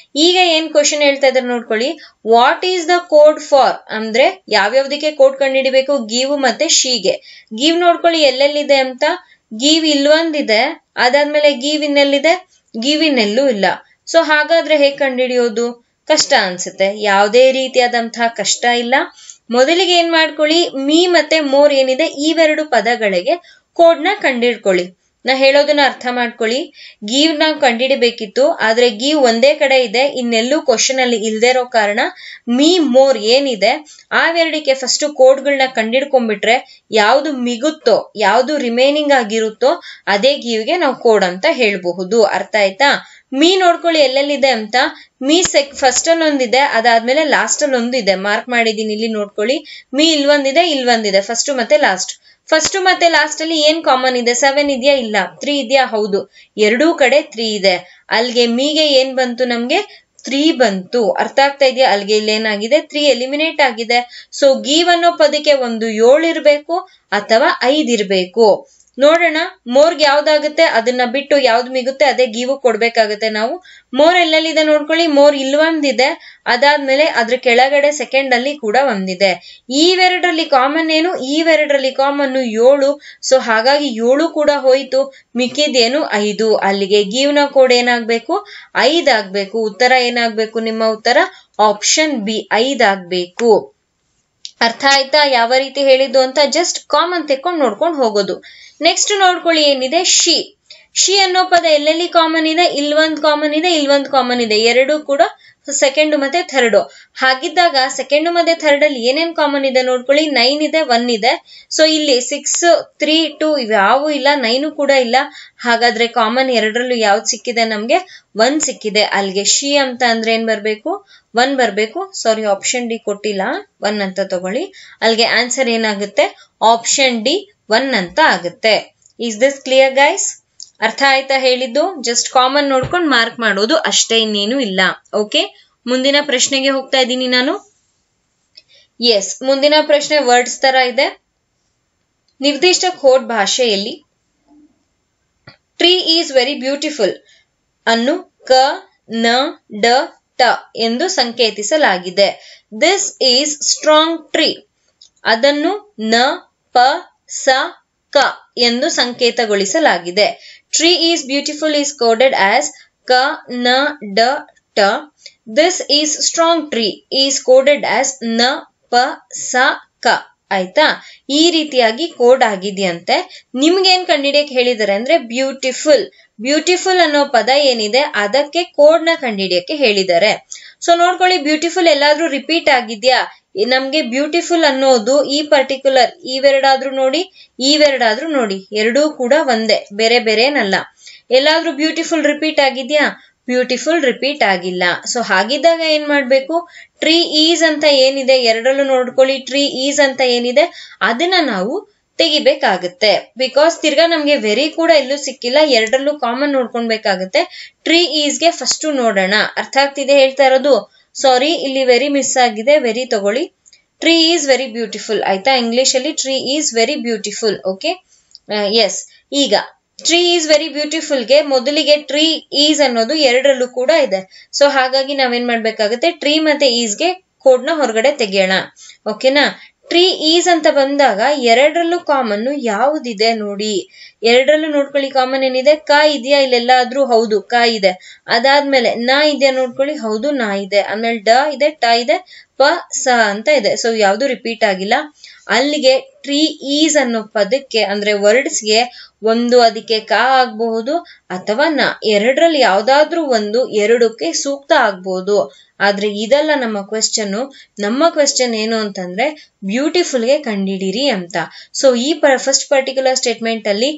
ಈಗ ಏನ್ ಕ್ವೆಶ್ಚನ್ ಹೇಳ್ತಾ ಇದ್ದಾರೆ ನೋಡ್ಕೊಳ್ಳಿ. What is the code for ಅಂದ್ರೆ ಯಾವ್ಯಾವ್ದಕ್ಕೆ ಕೋಡ್ ಕಂಡುಹಿಡಿಬೇಕು? ಗಿವ್ ಮತ್ತೆ ಶೀಗೆ. ಗಿವ್ ನೋಡ್ಕೊಳ್ಳಿ ಎಲ್ಲೆಲ್ಲಿದೆ ಅಂತ. ಗಿವ್ ಇಲ್ಲೊಂದಿದೆ, ಅದಾದ್ಮೇಲೆ ಗಿವ್ ಇನ್ನೆಲ್ಲಿದೆ? ಗಿವ್ ಎಲ್ಲೂ ಇಲ್ಲ. ಸೊ ಹಾಗಾದ್ರೆ ಹೇಗೆ ಕಂಡುಹಿಡಿಯೋದು? ಕಷ್ಟ ಅನ್ಸುತ್ತೆ. ಯಾವುದೇ ರೀತಿಯಾದಂತಹ ಕಷ್ಟ ಇಲ್ಲ. ಮೊದಲಿಗೆ ಏನ್ ಮಾಡ್ಕೊಳ್ಳಿ, ಮೀ ಮತ್ತೆ ಮೋರ್ ಏನಿದೆ ಇವೆರಡು ಪದಗಳಿಗೆ ಕೋಡ್ ನ ಕಂಡಿಡ್ಕೊಳ್ಳಿ. ನಾ ಹೇಳೋದನ್ನ ಅರ್ಥ ಮಾಡ್ಕೊಳ್ಳಿ. ಗಿವ್ ನಾವು ಕಂಡಿಡಿಬೇಕಿತ್ತು, ಆದ್ರೆ ಗಿವ್ ಒಂದೇ ಕಡೆ ಇದೆ, ಇನ್ನೆಲ್ಲೂ ಕ್ವಶನ್ ಅಲ್ಲಿ ಇಲ್ದೇ ಇರೋ ಕಾರಣ ಮೀ ಮೋರ್ ಏನಿದೆ ಅವೆರಡಿಗೆ ಫಸ್ಟ್ ಕೋಡ್ಗಳನ್ನ ಕಂಡಿಡ್ಕೊಂಡ್ಬಿಟ್ರೆ ಯಾವ್ದು ಮಿಗುತ್ತೋ, ಯಾವ್ದು ರಿಮೈನಿಂಗ್ ಆಗಿರುತ್ತೋ ಅದೇ ಗಿವ್ಗೆ ನಾವು ಕೋಡ್ ಅಂತ ಹೇಳ್ಬಹುದು. ಅರ್ಥ ಆಯ್ತಾ? ಮೀ ನೋಡ್ಕೊಳ್ಳಿ ಎಲ್ಲೆಲ್ಲಿದೆ ಅಂತ. ಮೀ ಫಸ್ಟ್ ಅಲ್ಲಿ ಒಂದಿದೆ, ಅದಾದ್ಮೇಲೆ ಲಾಸ್ಟ್ ಅಲ್ಲಿ ಒಂದಿದೆ, ಮಾರ್ಕ್ ಮಾಡಿದೀನಿ ಇಲ್ಲಿ ನೋಡ್ಕೊಳ್ಳಿ. ಮೀ ಇಲ್ವೊಂದಿದೆ, ಇಲ್ವೊಂದಿದೆ, ಫಸ್ಟ್ ಮತ್ತೆ ಲಾಸ್ಟ್. ಫಸ್ಟ್ ಮತ್ತೆ ಲಾಸ್ಟ್ ಅಲ್ಲಿ ಏನ್ ಕಾಮನ್ ಇದೆ? 7 ಇದೆಯಾ? ಇಲ್ಲ. 3 ಇದೆಯಾ? ಹೌದು. ಎರಡೂ ಕಡೆ 3 ಇದೆ. ಅಲ್ಲಿಗೆ ಮೀಗೆ ಏನ್ ಬಂತು? ನಮ್ಗೆ 3 ಬಂತು. ಅರ್ಥ ಆಗ್ತಾ ಇದೆಯಾ? ಅಲ್ಲಿಗೆ ಇಲ್ಲಿ ಏನಾಗಿದೆ? 3 ಎಲಿಮಿನೇಟ್ ಆಗಿದೆ. ಸೊ ಗಿವ್ ಅನ್ನೋ ಪದಕ್ಕೆ ಒಂದು 7 ಇರ್ಬೇಕು ಅಥವಾ 5 ಇರ್ಬೇಕು. ನೋಡೋಣ ಮೋರ್ಗೆ ಯಾವ್ದಾಗುತ್ತೆ ಅದನ್ನ ಬಿಟ್ಟು ಯಾವ್ದು ಮಿಗುತ್ತೆ ಅದೇ ಗಿವ್ ಕೊಡ್ಬೇಕಾಗತ್ತೆ ನಾವು. ಮೋರ್ ಎಲ್ಲೆಲ್ಲಿದೆ ನೋಡ್ಕೊಳ್ಳಿ. ಮೋರ್ ಇಲ್ಲೊಂದಿದೆ, ಅದಾದ್ಮೇಲೆ ಅದ್ರ ಕೆಳಗಡೆ ಸೆಕೆಂಡ್ ಅಲ್ಲಿ ಕೂಡ ಒಂದಿದೆ. ಇವೆರಡರಲ್ಲಿ ಕಾಮನ್ ಏನು? ಇವೆರಡರಲ್ಲಿ ಕಾಮನ್ 7. ಸೊ ಹಾಗಾಗಿ 7 ಕೂಡ ಹೋಯ್ತು. ಮಿಕ್ಕಿದೇನು? 5. ಅಲ್ಲಿಗೆ ಗಿವ್ ನ ಕೋಡ್ ಏನಾಗ್ಬೇಕು? 5 ಆಗ್ಬೇಕು. ಉತ್ತರ ಏನಾಗ್ಬೇಕು? ನಿಮ್ಮ ಉತ್ತರ ಆಪ್ಷನ್ ಬಿ 5 ಆಗ್ಬೇಕು. ಅರ್ಥ ಆಯ್ತಾ ಯಾವ ರೀತಿ ಹೇಳಿದ್ದು ಅಂತ? ಜಸ್ಟ್ ಕಾಮನ್ ತೆಕ್ಕೊಂಡು ನೋಡ್ಕೊಂಡು ಹೋಗೋದು. ನೆಕ್ಸ್ಟ್ ನೋಡ್ಕೊಳ್ಳಿ ಏನಿದೆ? ಶಿ. ಶಿ ಅನ್ನೋ ಪದ ಎಲ್ಲೆಲ್ಲಿ ಕಾಮನ್ ಇದೆ? ಇಲ್ವೊಂದ್ ಕಾಮನ್ ಇದೆ, ಇಲ್ವೊಂದ್ ಕಾಮನ್ ಇದೆ. ಎರಡು ಕೂಡ ಸೆಕೆಂಡ್ ಮತ್ತೆ ಥರ್ಡ್. ಹಾಗಿದ್ದಾಗ ಸೆಕೆಂಡ್ ಮತ್ತೆ ಥರ್ಡ್ ಅಲ್ಲಿ ಏನೇನ್ ಕಾಮನ್ ಇದೆ ನೋಡ್ಕೊಳ್ಳಿ. 9 ಇದೆ, 1 ಇದೆ. ಸೊ ಇಲ್ಲಿ 6, 3, 2 ಇವ್ಯಾವು ಇಲ್ಲ, 9 ಕೂಡ ಇಲ್ಲ. ಹಾಗಾದ್ರೆ ಕಾಮನ್ ಎರಡರಲ್ಲೂ ಯಾವ್ದು ಸಿಕ್ಕಿದೆ? ನಮ್ಗೆ 1 ಸಿಕ್ಕಿದೆ. ಅಲ್ಲಿಗೆ ಶಿ ಅಂತ ಅಂದ್ರೆ ಏನ್ ಬರ್ಬೇಕು? 1 ಬರ್ಬೇಕು. ಸಾರಿ, ಆಪ್ಷನ್ ಡಿ ಕೊಟ್ಟಿಲ್ಲ, 1 ಅಂತ ತಗೊಳ್ಳಿ. ಅಲ್ಲಿಗೆ ಆನ್ಸರ್ ಏನಾಗುತ್ತೆ? ಆಪ್ಷನ್ ಡಿ 1 ಅಂತ ಆಗುತ್ತೆ. Is this clear guys? ಅರ್ಥ ಆಯ್ತಾ ಹೇಳಿದ್ದು? ಜಸ್ಟ್ ಕಾಮನ್ ನೋಡ್ಕೊಂಡು ಮಾರ್ಕ್ ಮಾಡೋದು ಅಷ್ಟೇ, ಇನ್ನೇನು ಇಲ್ಲ. ಓಕೆ, ಮುಂದಿನ ಪ್ರಶ್ನೆಗೆ ಹೋಗ್ತಾ ಇದ್ದೀನಿ ನಾನು. ಎಸ್, ಮುಂದಿನ ಪ್ರಶ್ನೆ ವರ್ಡ್ಸ್ ತರ ಇದೆ. ನಿರ್ದಿಷ್ಟ ಕೋಡ್ ಭಾಷೆಯಲ್ಲಿ ಟ್ರೀ ಈಸ್ ವೆರಿ ಬ್ಯೂಟಿಫುಲ್ ಅನ್ನು ಕ, ನ, ಡ, ಟ ಎಂದು ಸಂಕೇತಿಸಲಾಗಿದೆ. This is strong tree. ಅದನ್ನು ನ, ಪ, ಸ, ಕ ಎಂದು ಸಂಕೇತಗೊಳಿಸಲಾಗಿದೆ. Tree is beautiful is coded as ka, na, da, ta. This is strong tree is coded as na, pa, sa, ka. ಆಯ್ತಾ? ಈ ರೀತಿಯಾಗಿ ಕೋಡ್ ಆಗಿದೆಯಂತೆ. ನಿಮ್ಗೇನ್ ಕಂಡಿಡಿಯಕ್ಕೆ ಹೇಳಿದಾರೆ ಅಂದ್ರೆ ಬ್ಯೂಟಿಫುಲ್. ಬ್ಯೂಟಿಫುಲ್ ಅನ್ನೋ ಪದ ಏನಿದೆ ಅದಕ್ಕೆ ಕೋಡ್ ನ ಕಂಡಿಡಿಯಕ್ಕೆ ಹೇಳಿದ್ದಾರೆ. ಸೊ ನೋಡ್ಕೊಳ್ಳಿ, ಬ್ಯೂಟಿಫುಲ್ ಎಲ್ಲಾದ್ರೂ ರಿಪೀಟ್ ಆಗಿದ್ಯಾ? ನಮ್ಗೆ ಬ್ಯೂಟಿಫುಲ್ ಅನ್ನೋದು ಈ ಪರ್ಟಿಕ್ಯುಲರ್ ಇವೆರಡಾದ್ರೂ ನೋಡಿ, ಇವೆರಡಾದ್ರೂ ನೋಡಿ, ಎರಡೂ ಕೂಡ ಒಂದೇ, ಬೇರೆ ಬೇರೆನಲ್ಲ. ಎಲ್ಲಾದ್ರೂ ಬ್ಯೂಟಿಫುಲ್ ರಿಪೀಟ್ ಆಗಿದ್ಯಾ? ಬ್ಯೂಟಿಫುಲ್ ರಿಪೀಟ್ ಆಗಿಲ್ಲ. ಸೊ ಹಾಗಿದ್ದಾಗ ಏನ್ ಮಾಡ್ಬೇಕು? ಟ್ರೀ ಈಸ್ ಅಂತ ಏನಿದೆ ಎರಡರಲ್ಲೂ ನೋಡ್ಕೊಳ್ಳಿ, ಟ್ರೀ ಈಸ್ ಅಂತ ಏನಿದೆ ಅದನ್ನ ನಾವು ತೆಗಿಬೇಕಾಗುತ್ತೆ. ಬಿಕಾಸ್ ತಿರ್ಗಾ ನಮ್ಗೆ ವೆರಿ ಕೂಡ ಎಲ್ಲೂ ಸಿಕ್ಕಿಲ್ಲ, ಎರಡರಲ್ಲೂ ಕಾಮನ್ ನೋಡ್ಕೊಳ್ಬೇಕಾಗುತ್ತೆ. ಟ್ರೀ ಈಸ್ಗೆ ಫಸ್ಟ್ ನೋಡೋಣ. ಅರ್ಥ ಆಗ್ತಿದೆ ಹೇಳ್ತಾ ಇರೋದು? ಸಾರಿ, ಇಲ್ಲಿ ವೆರಿ ಮಿಸ್ ಆಗಿದೆ, ವೆರಿ ತಗೊಳ್ಳಿ. Tree is very beautiful. ಆಯ್ತಾ? ಇಂಗ್ಲಿಷ್ ಅಲ್ಲಿ tree is very beautiful. Okay, yes. ಈಗ ಟ್ರೀ ಈಸ್ ವೆರಿ ಬ್ಯೂಟಿಫುಲ್ ಗೆ ಮೊದಲಿಗೆ ಟ್ರೀ ಈಸ್ ಅನ್ನೋದು ಎರಡರಲ್ಲೂ ಕೂಡ ಇದೆ. ಸೊ ಹಾಗಾಗಿ ನಾವೇನ್ ಮಾಡ್ಬೇಕಾಗುತ್ತೆ? ಟ್ರೀ ಮತ್ತೆ ಈಸ್ಗೆ ಕೋಡ್ ನ ಹೊರಗಡೆ ತೆಗೆಯೋಣ. ಓಕೆನಾ? ಟ್ರೀ ಈಸ್ ಅಂತ ಬಂದಾಗ ಎರಡರಲ್ಲೂ ಕಾಮನ್ ಯಾವುದಿದೆ ನೋಡಿ. ಎರಡರಲ್ಲೂ ನೋಡ್ಕೊಳ್ಳಿ, ಕಾಮನ್ ಏನಿದೆ? ಕ ಇದೆಯಾ ಇಲ್ಲೆಲ್ಲಾದ್ರೂ? ಹೌದು, ಕ ಇದೆ. ಅದಾದ್ಮೇಲೆ ನ ಇದೆಯಾ ನೋಡ್ಕೊಳ್ಳಿ, ಹೌದು, ನ ಇದೆ. ಆಮೇಲೆ ಡ ಇದೆ, ಟ ಇದೆ, ಪ, ಸ ಅಂತ ಇದೆ. ಸೊ ಯಾವ್ದು ರಿಪೀಟ್ ಆಗಿಲ್ಲ. ಅಲ್ಲಿಗೆ ಟ್ರೀ ಈಸ್ ಅನ್ನೋ ಪದಕ್ಕೆ ಅಂದ್ರೆ ವರ್ಡ್ಸ್ಗೆ ಒಂದು ಅದಕ್ಕೆ ಕ ಆಗ್ಬಹುದು ಅಥವಾ ನ, ಎರಡರಲ್ಲಿ ಯಾವ್ದಾದ್ರೂ ಒಂದು ಎರಡಕ್ಕೆ ಸೂಕ್ತ ಆಗ್ಬಹುದು. ಆದ್ರೆ ಇದಲ್ಲ ನಮ್ಮ ಕ್ವೆಶ್ಚನ್. ನಮ್ಮ ಕ್ವೆಶ್ಚನ್ ಏನು ಅಂತಂದ್ರೆ ಬ್ಯೂಟಿಫುಲ್ ಗೆ ಕಂಡಿಡಿರಿ ಅಂತ. ಸೊ ಈ ಫಸ್ಟ್ ಪರ್ಟಿಕ್ಯುಲರ್ ಸ್ಟೇಟ್ಮೆಂಟ್ ಅಲ್ಲಿ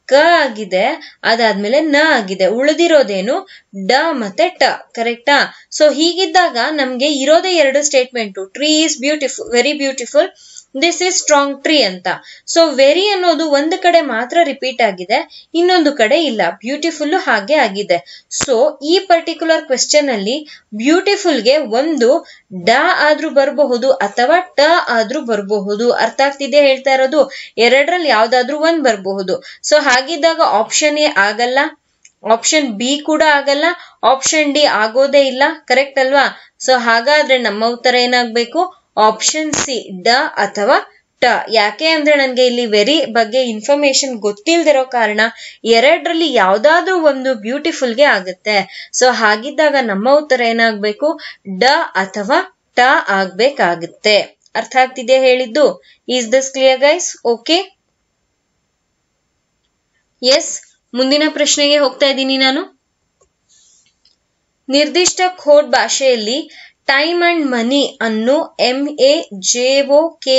ಕ ಆಗಿದೆ, ಅದಾದ್ಮೇಲೆ ನ ಆಗಿದೆ, ಉಳಿದಿರೋದೇನು? ಡ ಮತ್ತೆ ಟ. ಕರೆಕ್ಟಾ? ಸೊ ಹೀಗಿದ್ದಾಗ ನಮ್ಗೆ ಇರೋದೇ ಎರಡು statement. Tree is beautiful, very beautiful, this is strong tree ಅಂತ. ಸೊ ವೆರಿ ಅನ್ನೋದು ಒಂದು ಕಡೆ ಮಾತ್ರ ರಿಪೀಟ್ ಆಗಿದೆ, ಇನ್ನೊಂದು ಕಡೆ ಇಲ್ಲ. ಬ್ಯೂಟಿಫುಲ್ ಹಾಗೆ ಆಗಿದೆ. ಸೊ ಈ ಪರ್ಟಿಕ್ಯುಲರ್ ಕ್ವೆಶ್ಚನ್ ಅಲ್ಲಿ ಬ್ಯೂಟಿಫುಲ್ ಗೆ ಒಂದು ಡ ಆದ್ರೂ ಬರಬಹುದು ಅಥವಾ ಟ ಆದ್ರೂ ಬರಬಹುದು. ಅರ್ಥ ಆಗ್ತಿದೆ ಹೇಳ್ತಾ ಇರೋದು? ಎರಡರಲ್ಲಿ ಯಾವ್ದಾದ್ರೂ ಒಂದ್ ಬರಬಹುದು. ಸೊ ಹಾಗಿದ್ದಾಗ ಆಪ್ಷನ್ ಎ ಆಗಲ್ಲ, ಆಪ್ಷನ್ ಬಿ ಕೂಡ ಆಗಲ್ಲ, ಆಪ್ಷನ್ ಡಿ ಆಗೋದೇ ಇಲ್ಲ. ಕರೆಕ್ಟ್ ಅಲ್ವಾ? ಸೊ ಹಾಗಾದ್ರೆ ನಮ್ಮ ಉತ್ತರ ಏನಾಗ್ಬೇಕು? ಆಪ್ಷನ್ ಸಿ, ಡ ಅಥವಾ ಟ. ಯಾಕೆ ಅಂದ್ರೆ ನನ್ಗೆ ಇಲ್ಲಿ ವೆರಿ ಬಗ್ಗೆ ಇನ್ಫಾರ್ಮೇಶನ್ ಗೊತ್ತಿಲ್ದಿರೋ ಕಾರಣ ಎರಡರಲ್ಲಿ ಯಾವ್ದಾದ್ರೂ ಒಂದು ಬ್ಯೂಟಿಫುಲ್ಗೆ ಆಗುತ್ತೆ. ಸೊ ಹಾಗಿದ್ದಾಗ ನಮ್ಮ ಉತ್ತರ ಏನಾಗ್ಬೇಕು, ಡ ಅಥವಾ ಟ ಆಗ್ಬೇಕಾಗುತ್ತೆ. ಅರ್ಥ ಆಗ್ತಿದೆಯಾ ಹೇಳಿದ್ದು? Is this clear guys? Okay, yes. ಮುಂದಿನ ಪ್ರಶ್ನೆಗೆ ಹೋಗ್ತಾ ಇದ್ದೀನಿ ನಾನು. ನಿರ್ದಿಷ್ಟ ಕೋಡ್ ಭಾಷೆಯಲ್ಲಿ ಟೈಮ್ ಅಂಡ್ ಮನಿ ಅನ್ನು MAJOKI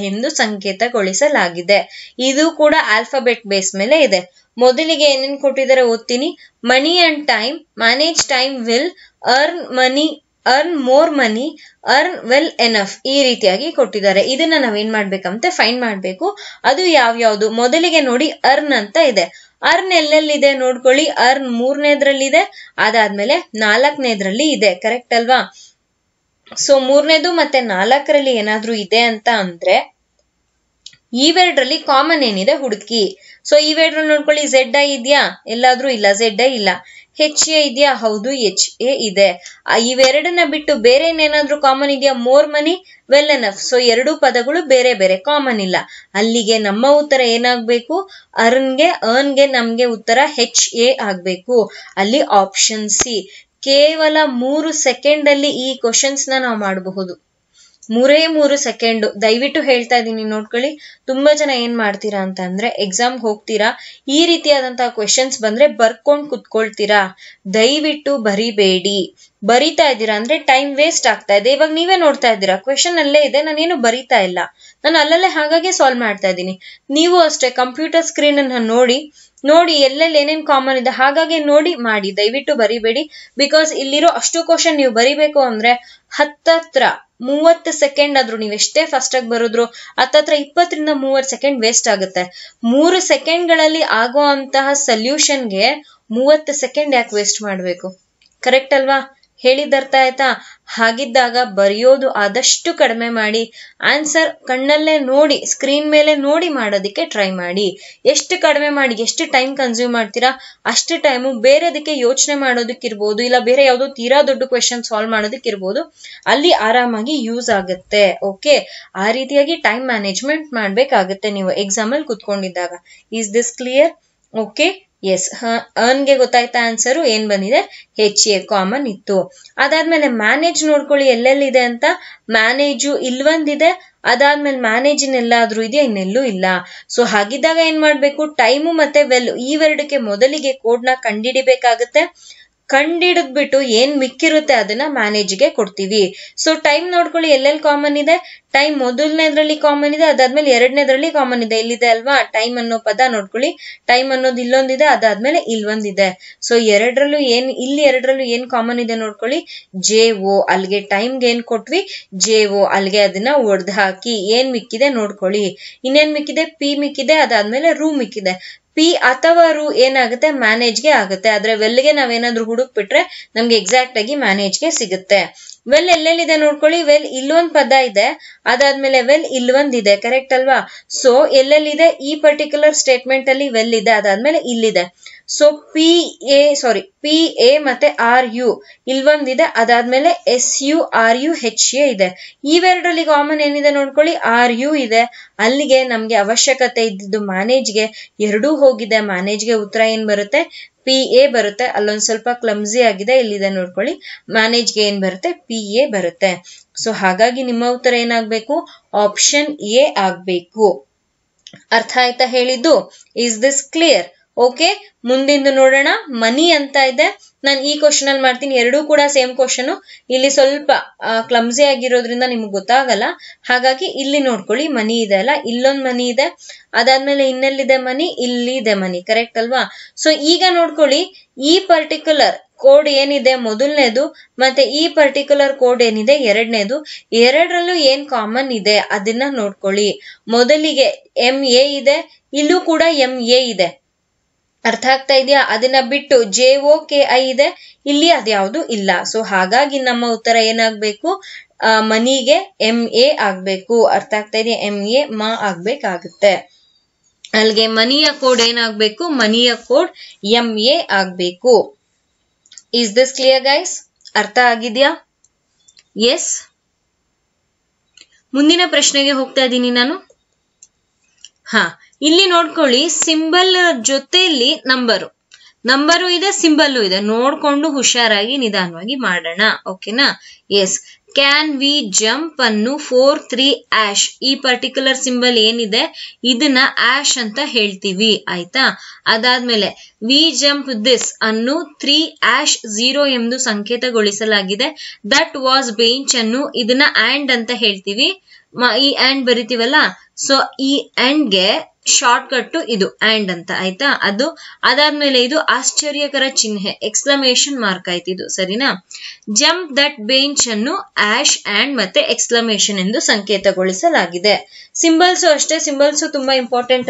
ಎಂದು ಸಂಕೇತಗೊಳಿಸಲಾಗಿದೆ. ಇದು ಕೂಡ ಆಲ್ಫಾಬೆಟ್ ಬೇಸ್ ಮೇಲೆ ಇದೆ. ಮೊದಲಿಗೆ ಏನೇನು ಕೊಟ್ಟಿದ್ದಾರೆ ಓದ್ತೀನಿ. Money and time, manage time will, earn money, earn more money, earn well enough, ಈ ರೀತಿಯಾಗಿ ಕೊಟ್ಟಿದ್ದಾರೆ. ಇದನ್ನ ನಾವೇನ್ ಮಾಡ್ಬೇಕಂತೆ ಫೈಂಡ್ ಮಾಡ್ಬೇಕು. ಅದು ಯಾವ್ಯಾವ್ದು? ಮೊದಲಿಗೆ ನೋಡಿ ಅರ್ನ್ ಅಂತ ಇದೆ. ಅರ್ನ್ ಎಲ್ಲೆಲ್ಲಿದೆ ನೋಡ್ಕೊಳ್ಳಿ. ಅರ್ನ್ 3ನೇದ್ರಲ್ಲಿದೆ, ಅದಾದ್ಮೇಲೆ 4ನೇದ್ರಲ್ಲಿ ಇದೆ. ಕರೆಕ್ಟ್ ಅಲ್ವಾ? ಸೊ 3ನೇದು ಮತ್ತೆ 4ರಲ್ಲಿ ಏನಾದ್ರೂ ಇದೆ ಅಂತ ಅಂದ್ರೆ ಇವೆರಡರಲ್ಲಿ ಕಾಮನ್ ಏನಿದೆ ಹುಡುಕಿ. ಸೊ ಇವೆರಡ್ರಲ್ಲಿ ನೋಡ್ಕೊಳ್ಳಿ, ZI ಇದೆಯಾ? ಎಲ್ಲಾದ್ರೂ ಇಲ್ಲ, ZI ಇಲ್ಲ. HA ಇದೆಯಾ? ಹೌದು, HA ಇದೆ. ಇವೆರಡನ್ನ ಬಿಟ್ಟು ಬೇರೆ ಏನೇನಾದ್ರೂ ಕಾಮನ್ ಇದೆಯಾ? More money, well enough. So 2 ಪದಗಳು ಬೇರೆ ಬೇರೆ, ಕಾಮನ್ ಇಲ್ಲ. ಅಲ್ಲಿಗೆ ನಮ್ಮ ಉತ್ತರ ಏನಾಗ್ಬೇಕು? ಅರ್ನ್ಗೆ ನಮ್ಗೆ ಉತ್ತರ HA ಆಗ್ಬೇಕು. ಅಲ್ಲಿ ಆಪ್ಷನ್ ಸಿ. ಕೇವಲ 3 ಸೆಕೆಂಡ್ ಅಲ್ಲಿ ಈ ಕ್ವಶನ್ಸ್ ನಾವು ಮಾಡಬಹುದು. 3 ಸೆಕೆಂಡ್. ದಯವಿಟ್ಟು ಹೇಳ್ತಾ ಇದೀನಿ ನೋಡ್ಕೊಳ್ಳಿ. ತುಂಬಾ ಜನ ಏನ್ ಮಾಡ್ತೀರಾ ಅಂತ ಅಂದ್ರೆ ಎಕ್ಸಾಮ್ ಹೋಗ್ತೀರಾ, ಈ ರೀತಿಯಾದಂತಹ ಕ್ವೆಶನ್ಸ್ ಬಂದ್ರೆ ಬರ್ಕೊಂಡ್ ಕುತ್ಕೊಳ್ತೀರಾ. ದಯವಿಟ್ಟು ಬರಿಬೇಡಿ. ಬರಿತಾ ಇದ್ದೀರಾ ಅಂದ್ರೆ ಟೈಮ್ ವೇಸ್ಟ್ ಆಗ್ತಾ ಇದೆ. ಇವಾಗ ನೀವೇ ನೋಡ್ತಾ ಇದ್ದೀರಾ, ಕ್ವೆಶನ್ ಅಲ್ಲೇ ಇದೆ, ನಾನೇನು ಬರಿತಾ ಇಲ್ಲ, ನಾನು ಅಲ್ಲಲ್ಲೇ ಹಾಗಾಗಿ ಸಾಲ್ವ್ ಮಾಡ್ತಾ ಇದ್ದೀನಿ. ನೀವು ಅಷ್ಟೇ ಕಂಪ್ಯೂಟರ್ ಸ್ಕ್ರೀನ್ ಅನ್ನ ನೋಡಿ ಎಲ್ಲೆಲ್ಲಿ ಏನೇನ್ ಕಾಮನ್ ಇದೆ ಹಾಗಾಗಿ ನೋಡಿ ಮಾಡಿ. ದಯವಿಟ್ಟು ಬರಿಬೇಡಿ. ಬಿಕಾಸ್ ಇಲ್ಲಿರೋ ಅಷ್ಟು ಕ್ವಶನ್ ನೀವು ಬರಿಬೇಕು ಅಂದ್ರೆ ಹತ್ತತ್ರ 30 ಸೆಕೆಂಡ್ ಆದ್ರೂ ನೀವು ಎಷ್ಟೇ ಫಾಸ್ಟ್ ಆಗಿ ಬರೋದ್ರು ಹತ್ತತ್ರ 20 ರಿಂದ 30 ಸೆಕೆಂಡ್ ವೇಸ್ಟ್ ಆಗುತ್ತೆ. 3 ಸೆಕೆಂಡ್ಗಳಲ್ಲಿ ಆಗುವಂತಹ ಸೊಲ್ಯೂಷನ್ಗೆ 30 ಸೆಕೆಂಡ್ ಯಾಕೆ ವೇಸ್ಟ್ ಮಾಡ್ಬೇಕು? ಕರೆಕ್ಟ್ ಅಲ್ವಾ? ಹೇಳಿದ್ದರ್ಥ ಆಯ್ತಾ? ಹಾಗಿದ್ದಾಗ ಬರೆಯೋದು ಆದಷ್ಟು ಕಡಿಮೆ ಮಾಡಿ. ಆನ್ಸರ್ ಕಣ್ಣಲ್ಲೇ ನೋಡಿ, ಸ್ಕ್ರೀನ್ ಮೇಲೆ ನೋಡಿ ಮಾಡೋದಿಕ್ಕೆ ಟ್ರೈ ಮಾಡಿ. ಎಷ್ಟು ಕಡಿಮೆ ಮಾಡಿ, ಎಷ್ಟು ಟೈಮ್ ಕನ್ಸ್ಯೂಮ್ ಮಾಡ್ತೀರಾ ಅಷ್ಟು ಟೈಮು ಬೇರೆದಕ್ಕೆ ಯೋಚನೆ ಮಾಡೋದಕ್ಕಿರ್ಬೋದು, ಇಲ್ಲ ಬೇರೆ ಯಾವ್ದೋ ತೀರಾ ದೊಡ್ಡ ಕ್ವೆಶನ್ ಸಾಲ್ವ್ ಮಾಡೋದಕ್ಕಿರ್ಬೋದು, ಅಲ್ಲಿ ಆರಾಮಾಗಿ ಯೂಸ್ ಆಗುತ್ತೆ. ಓಕೆ, ಆ ರೀತಿಯಾಗಿ ಟೈಮ್ ಮ್ಯಾನೇಜ್ಮೆಂಟ್ ಮಾಡ್ಬೇಕಾಗತ್ತೆ ನೀವು ಎಕ್ಸಾಮ್ ಅಲ್ಲಿ ಕುತ್ಕೊಂಡಿದ್ದಾಗ. Is this clear? Okay, yes. ಅರ್ನ್ಗೆ ಗೊತ್ತಾಯ್ತಾ ಆನ್ಸರು? ಏನ್ ಬಂದಿದೆ? HA ಕಾಮನ್ ಇತ್ತು. ಅದಾದ್ಮೇಲೆ ಮ್ಯಾನೇಜ್ ನೋಡ್ಕೊಳ್ಳಿ ಎಲ್ಲೆಲ್ಲಿದೆ ಅಂತ. ಮ್ಯಾನೇಜು ಇಲ್ವಂದಿದೆ, ಅದಾದ್ಮೇಲೆ ಮ್ಯಾನೇಜಿನ್ ಎಲ್ಲಾದ್ರೂ ಇದೆಯಾ? ಇನ್ನೆಲ್ಲೂ ಇಲ್ಲ. ಸೊ ಹಾಗಿದ್ದಾಗ ಏನ್ ಮಾಡ್ಬೇಕು? ಟೈಮು ಮತ್ತೆ ವೆಲ್ ಇವೆರಡಕ್ಕೆ ಮೊದಲಿಗೆ ಕೋಡ್ ನ ಕಂಡಿಡಿಬೇಕಾಗತ್ತೆ. ಕಂಡಿಡಿದ್ಬಿಟ್ಟು ಏನ್ ಮಿಕ್ಕಿರುತ್ತೆ ಅದನ್ನ ಮ್ಯಾನೇಜ್ಗೆ ಕೊಡ್ತೀವಿ. ಸೊ ಟೈಮ್ ನೋಡ್ಕೊಳ್ಳಿ ಎಲ್ಲೆಲ್ಲಿ ಕಾಮನ್ ಇದೆ. ಟೈಮ್ ಮೊದಲನೇದ್ರಲ್ಲಿ ಕಾಮನ್ ಇದೆ, ಅದಾದ್ಮೇಲೆ 2ನೇದ್ರಲ್ಲಿ ಕಾಮನ್ ಇದೆ. ಇಲ್ಲಿದೆ ಅಲ್ವಾ ಟೈಮ್ ಅನ್ನೋ ಪದ ನೋಡ್ಕೊಳ್ಳಿ. ಟೈಮ್ ಅನ್ನೋದು ಇಲ್ಲೊಂದಿದೆ, ಅದಾದ್ಮೇಲೆ ಇಲ್ಲೊಂದಿದೆ. ಸೊ ಇಲ್ಲಿ ಎರಡರಲ್ಲೂ ಏನ್ ಕಾಮನ್ ಇದೆ ನೋಡ್ಕೊಳ್ಳಿ, JO. ಅಲ್ಲಿಗೆ ಟೈಮ್ಗೆ ಏನ್ ಕೊಟ್ವಿ? JO. ಅಲ್ಲಿಗೆ ಅದನ್ನ ಒಡ್ದು ಹಾಕಿ. ಏನ್ ಮಿಕ್ಕಿದೆ ನೋಡ್ಕೊಳ್ಳಿ. ಇನ್ನೇನ್ ಮಿಕ್ಕಿದೆ? P ಮಿಕ್ಕಿದೆ, ಅದಾದ್ಮೇಲೆ ರೂ ಮಿಕ್ಕಿದೆ. P ಅಥವಾ ರೂ ಏನಾಗುತ್ತೆ? ಮ್ಯಾನೇಜ್ಗೆ ಆಗುತ್ತೆ. ಆದ್ರೆ ವೆಲ್ಗೆ ನಾವೇನಾದ್ರೂ ಹುಡುಕ್ಬಿಟ್ರೆ ನಮ್ಗೆ ಎಕ್ಸಾಕ್ಟ್ ಆಗಿ ಮ್ಯಾನೇಜ್ಗೆ ಸಿಗುತ್ತೆ. ವೆಲ್ ಎಲ್ಲೆಲ್ಲಿದೆ ನೋಡ್ಕೊಳ್ಳಿ. ವೆಲ್ ಇಲ್ಲೊಂದ್ ಪದ ಇದೆ, ಅದಾದ್ಮೇಲೆ ವೆಲ್ ಇಲ್ಲೊಂದಿದೆ. ಕರೆಕ್ಟ್ ಅಲ್ವಾ? ಸೊ ಎಲ್ಲೆಲ್ಲಿದೆ? ಈ ಪರ್ಟಿಕ್ಯುಲರ್ ಸ್ಟೇಟ್ಮೆಂಟ್ ಅಲ್ಲಿ ವೆಲ್ ಇದೆ, ಅದಾದ್ಮೇಲೆ ಇಲ್ಲಿದೆ. ಸೊ PA ಮತ್ತೆ RU ಇಲ್ಲೊಂದಿದೆ, ಅದಾದ್ಮೇಲೆ SURUHA ಇದೆ. ಇವೆರಡರಲ್ಲಿ ಕಾಮನ್ ಏನಿದೆ ನೋಡ್ಕೊಳ್ಳಿ? RU ಇದೆ. ಅಲ್ಲಿಗೆ ನಮ್ಗೆ ಅವಶ್ಯಕತೆ ಇದ್ದಿದ್ದು ಮ್ಯಾನೇಜ್ಗೆ, ಎರಡೂ ಹೋಗಿದೆ. ಮ್ಯಾನೇಜ್ಗೆ ಉತ್ತರ ಏನ್ ಬರುತ್ತೆ? PA ಬರುತ್ತೆ. ಅಲ್ಲೊಂದ್ ಸ್ವಲ್ಪ ಕ್ಲಮ್ಸಿ ಆಗಿದೆ, ಇಲ್ಲಿದೆ ನೋಡ್ಕೊಳ್ಳಿ. ಮ್ಯಾನೇಜ್ಗೆ ಏನ್ ಬರುತ್ತೆ? PA ಬರುತ್ತೆ. ಸೊ ಹಾಗಾಗಿ ನಿಮ್ಮ ಉತ್ತರ ಏನಾಗ್ಬೇಕು? ಆಪ್ಷನ್ A ಆಗ್ಬೇಕು. ಅರ್ಥ ಆಯ್ತಾ ಹೇಳಿದ್ದು? Is this clear? ಓಕೆ, ಮುಂದಿಂದು ನೋಡೋಣ. ಮನಿ ಅಂತ ಇದೆ. ನಾನು ಈ ಕ್ವಶನ್ ಅಲ್ಲಿ ಮಾಡ್ತೀನಿ. ಎರಡೂ ಕೂಡ ಸೇಮ್ ಕ್ವಶನ್. ಇಲ್ಲಿ ಸ್ವಲ್ಪ ಕ್ಲಮ್ಸಿ ಆಗಿರೋದ್ರಿಂದ ನಿಮ್ಗೆ ಗೊತ್ತಾಗಲ್ಲ, ಹಾಗಾಗಿ ಇಲ್ಲಿ ನೋಡ್ಕೊಳ್ಳಿ. ಮನಿ ಇದೆ ಅಲ್ಲ, ಇಲ್ಲೊಂದ್ ಮನಿ ಇದೆ, ಅದಾದ್ಮೇಲೆ ಇನ್ನೆಲ್ಲಿದೆ ಮನಿ? ಇಲ್ಲಿದೆ ಮನಿ. ಕರೆಕ್ಟ್ ಅಲ್ವಾ? ಸೊ ಈಗ ನೋಡ್ಕೊಳ್ಳಿ, ಈ ಪರ್ಟಿಕ್ಯುಲರ್ ಕೋಡ್ ಏನಿದೆ ಮೊದಲನೇದು, ಮತ್ತೆ ಈ ಪರ್ಟಿಕ್ಯುಲರ್ ಕೋಡ್ ಏನಿದೆ ಎರಡನೇದು, ಎರಡರಲ್ಲೂ ಏನ್ ಕಾಮನ್ ಇದೆ ಅದನ್ನ ನೋಡ್ಕೊಳ್ಳಿ. ಮೊದಲಿಗೆ MA ಇದೆ, ಇಲ್ಲೂ ಕೂಡ MA ಇದೆ. ಅರ್ಥ ಆಗ್ತಾ ಇದೆಯಾ? ಅದನ್ನ ಬಿಟ್ಟು JOKI ಇದೆ, ಇಲ್ಲಿ ಅದ್ಯಾವುದು ಇಲ್ಲ. ಸೊ ಹಾಗಾಗಿ ನಮ್ಮ ಉತ್ತರ ಏನಾಗ್ಬೇಕು? ಮನಿಗೆ MA ಆಗ್ಬೇಕು. ಅರ್ಥ ಆಗ್ತಾ ಇದೆಯಾ? MA ಆಗ್ಬೇಕಾಗುತ್ತೆ. ಅಲ್ಲಿಗೆ ಮನಿಯ ಕೋಡ್ ಏನಾಗ್ಬೇಕು? ಮನಿಯ ಕೋಡ್ MA ಆಗ್ಬೇಕು. Is this clear guys? ಅರ್ಥ ಆಗಿದ್ಯಾ? ಎಸ್. ಮುಂದಿನ ಪ್ರಶ್ನೆಗೆ ಹೋಗ್ತಾ ಇದ್ದೀನಿ ನಾನು. ಇಲ್ಲಿ ನೋಡ್ಕೊಳ್ಳಿ, ಸಿಂಬಲ್ ಜೊತೆಲಿ ನಂಬರು ಇದೆ, ಸಿಂಬಲ್ಲು ಇದೆ. ನೋಡ್ಕೊಂಡು ಹುಷಾರಾಗಿ ನಿಧಾನವಾಗಿ ಮಾಡೋಣ. ಓಕೆನಾ? ಎಸ್. ಕ್ಯಾನ್ ವಿ ಜಂಪ್ ಅನ್ನು 4 3 ಆಶ್. ಈ ಪರ್ಟಿಕ್ಯುಲರ್ ಸಿಂಬಲ್ ಏನಿದೆ ಇದನ್ನ ಆಶ್ ಅಂತ ಹೇಳ್ತೀವಿ. ಆಯ್ತಾ? ಅದಾದ್ಮೇಲೆ ವಿ ಜಂಪ್ ದಿಸ್ ಅನ್ನು 3 ಆಶ್ 0 ಎಂದು ಸಂಕೇತಗೊಳಿಸಲಾಗಿದೆ. ದಟ್ ವಾಸ್ ಬೆಂಚ್ ಅನ್ನು ಇದನ್ನ ಆಂಡ್ ಅಂತ ಹೇಳ್ತೀವಿ. ಈ ಆಂಡ್ ಬರಿತೀವಲ್ಲ, ಸೊ ಈ ಆಂಡ್ ಗೆ ಶಾರ್ಟ್ ಕಟ್ ಇದು ಆಂಡ್ ಅಂತ. ಆಯ್ತಾ? ಅದಾದ್ಮೇಲೆ ಇದು ಆಶ್ಚರ್ಯಕರ ಚಿಹ್ನೆ, ಎಕ್ಸ್ಕ್ಲಮೇಷನ್ ಮಾರ್ಕ್ ಆಯ್ತು ಇದು. ಸರಿನಾ? ಜಂಪ್ ದಟ್ ಬೆಂಚ್ ಅನ್ನು ಆಶ್ ಆಂಡ್ ಮತ್ತೆ ಎಕ್ಸ್ಕ್ಲಮೇಷನ್ ಎಂದು ಸಂಕೇತಗೊಳಿಸಲಾಗಿದೆ. ಸಿಂಬಲ್ಸ್ ಅಷ್ಟೇ, ಸಿಂಬಲ್ಸ್ ತುಂಬಾ ಇಂಪಾರ್ಟೆಂಟ್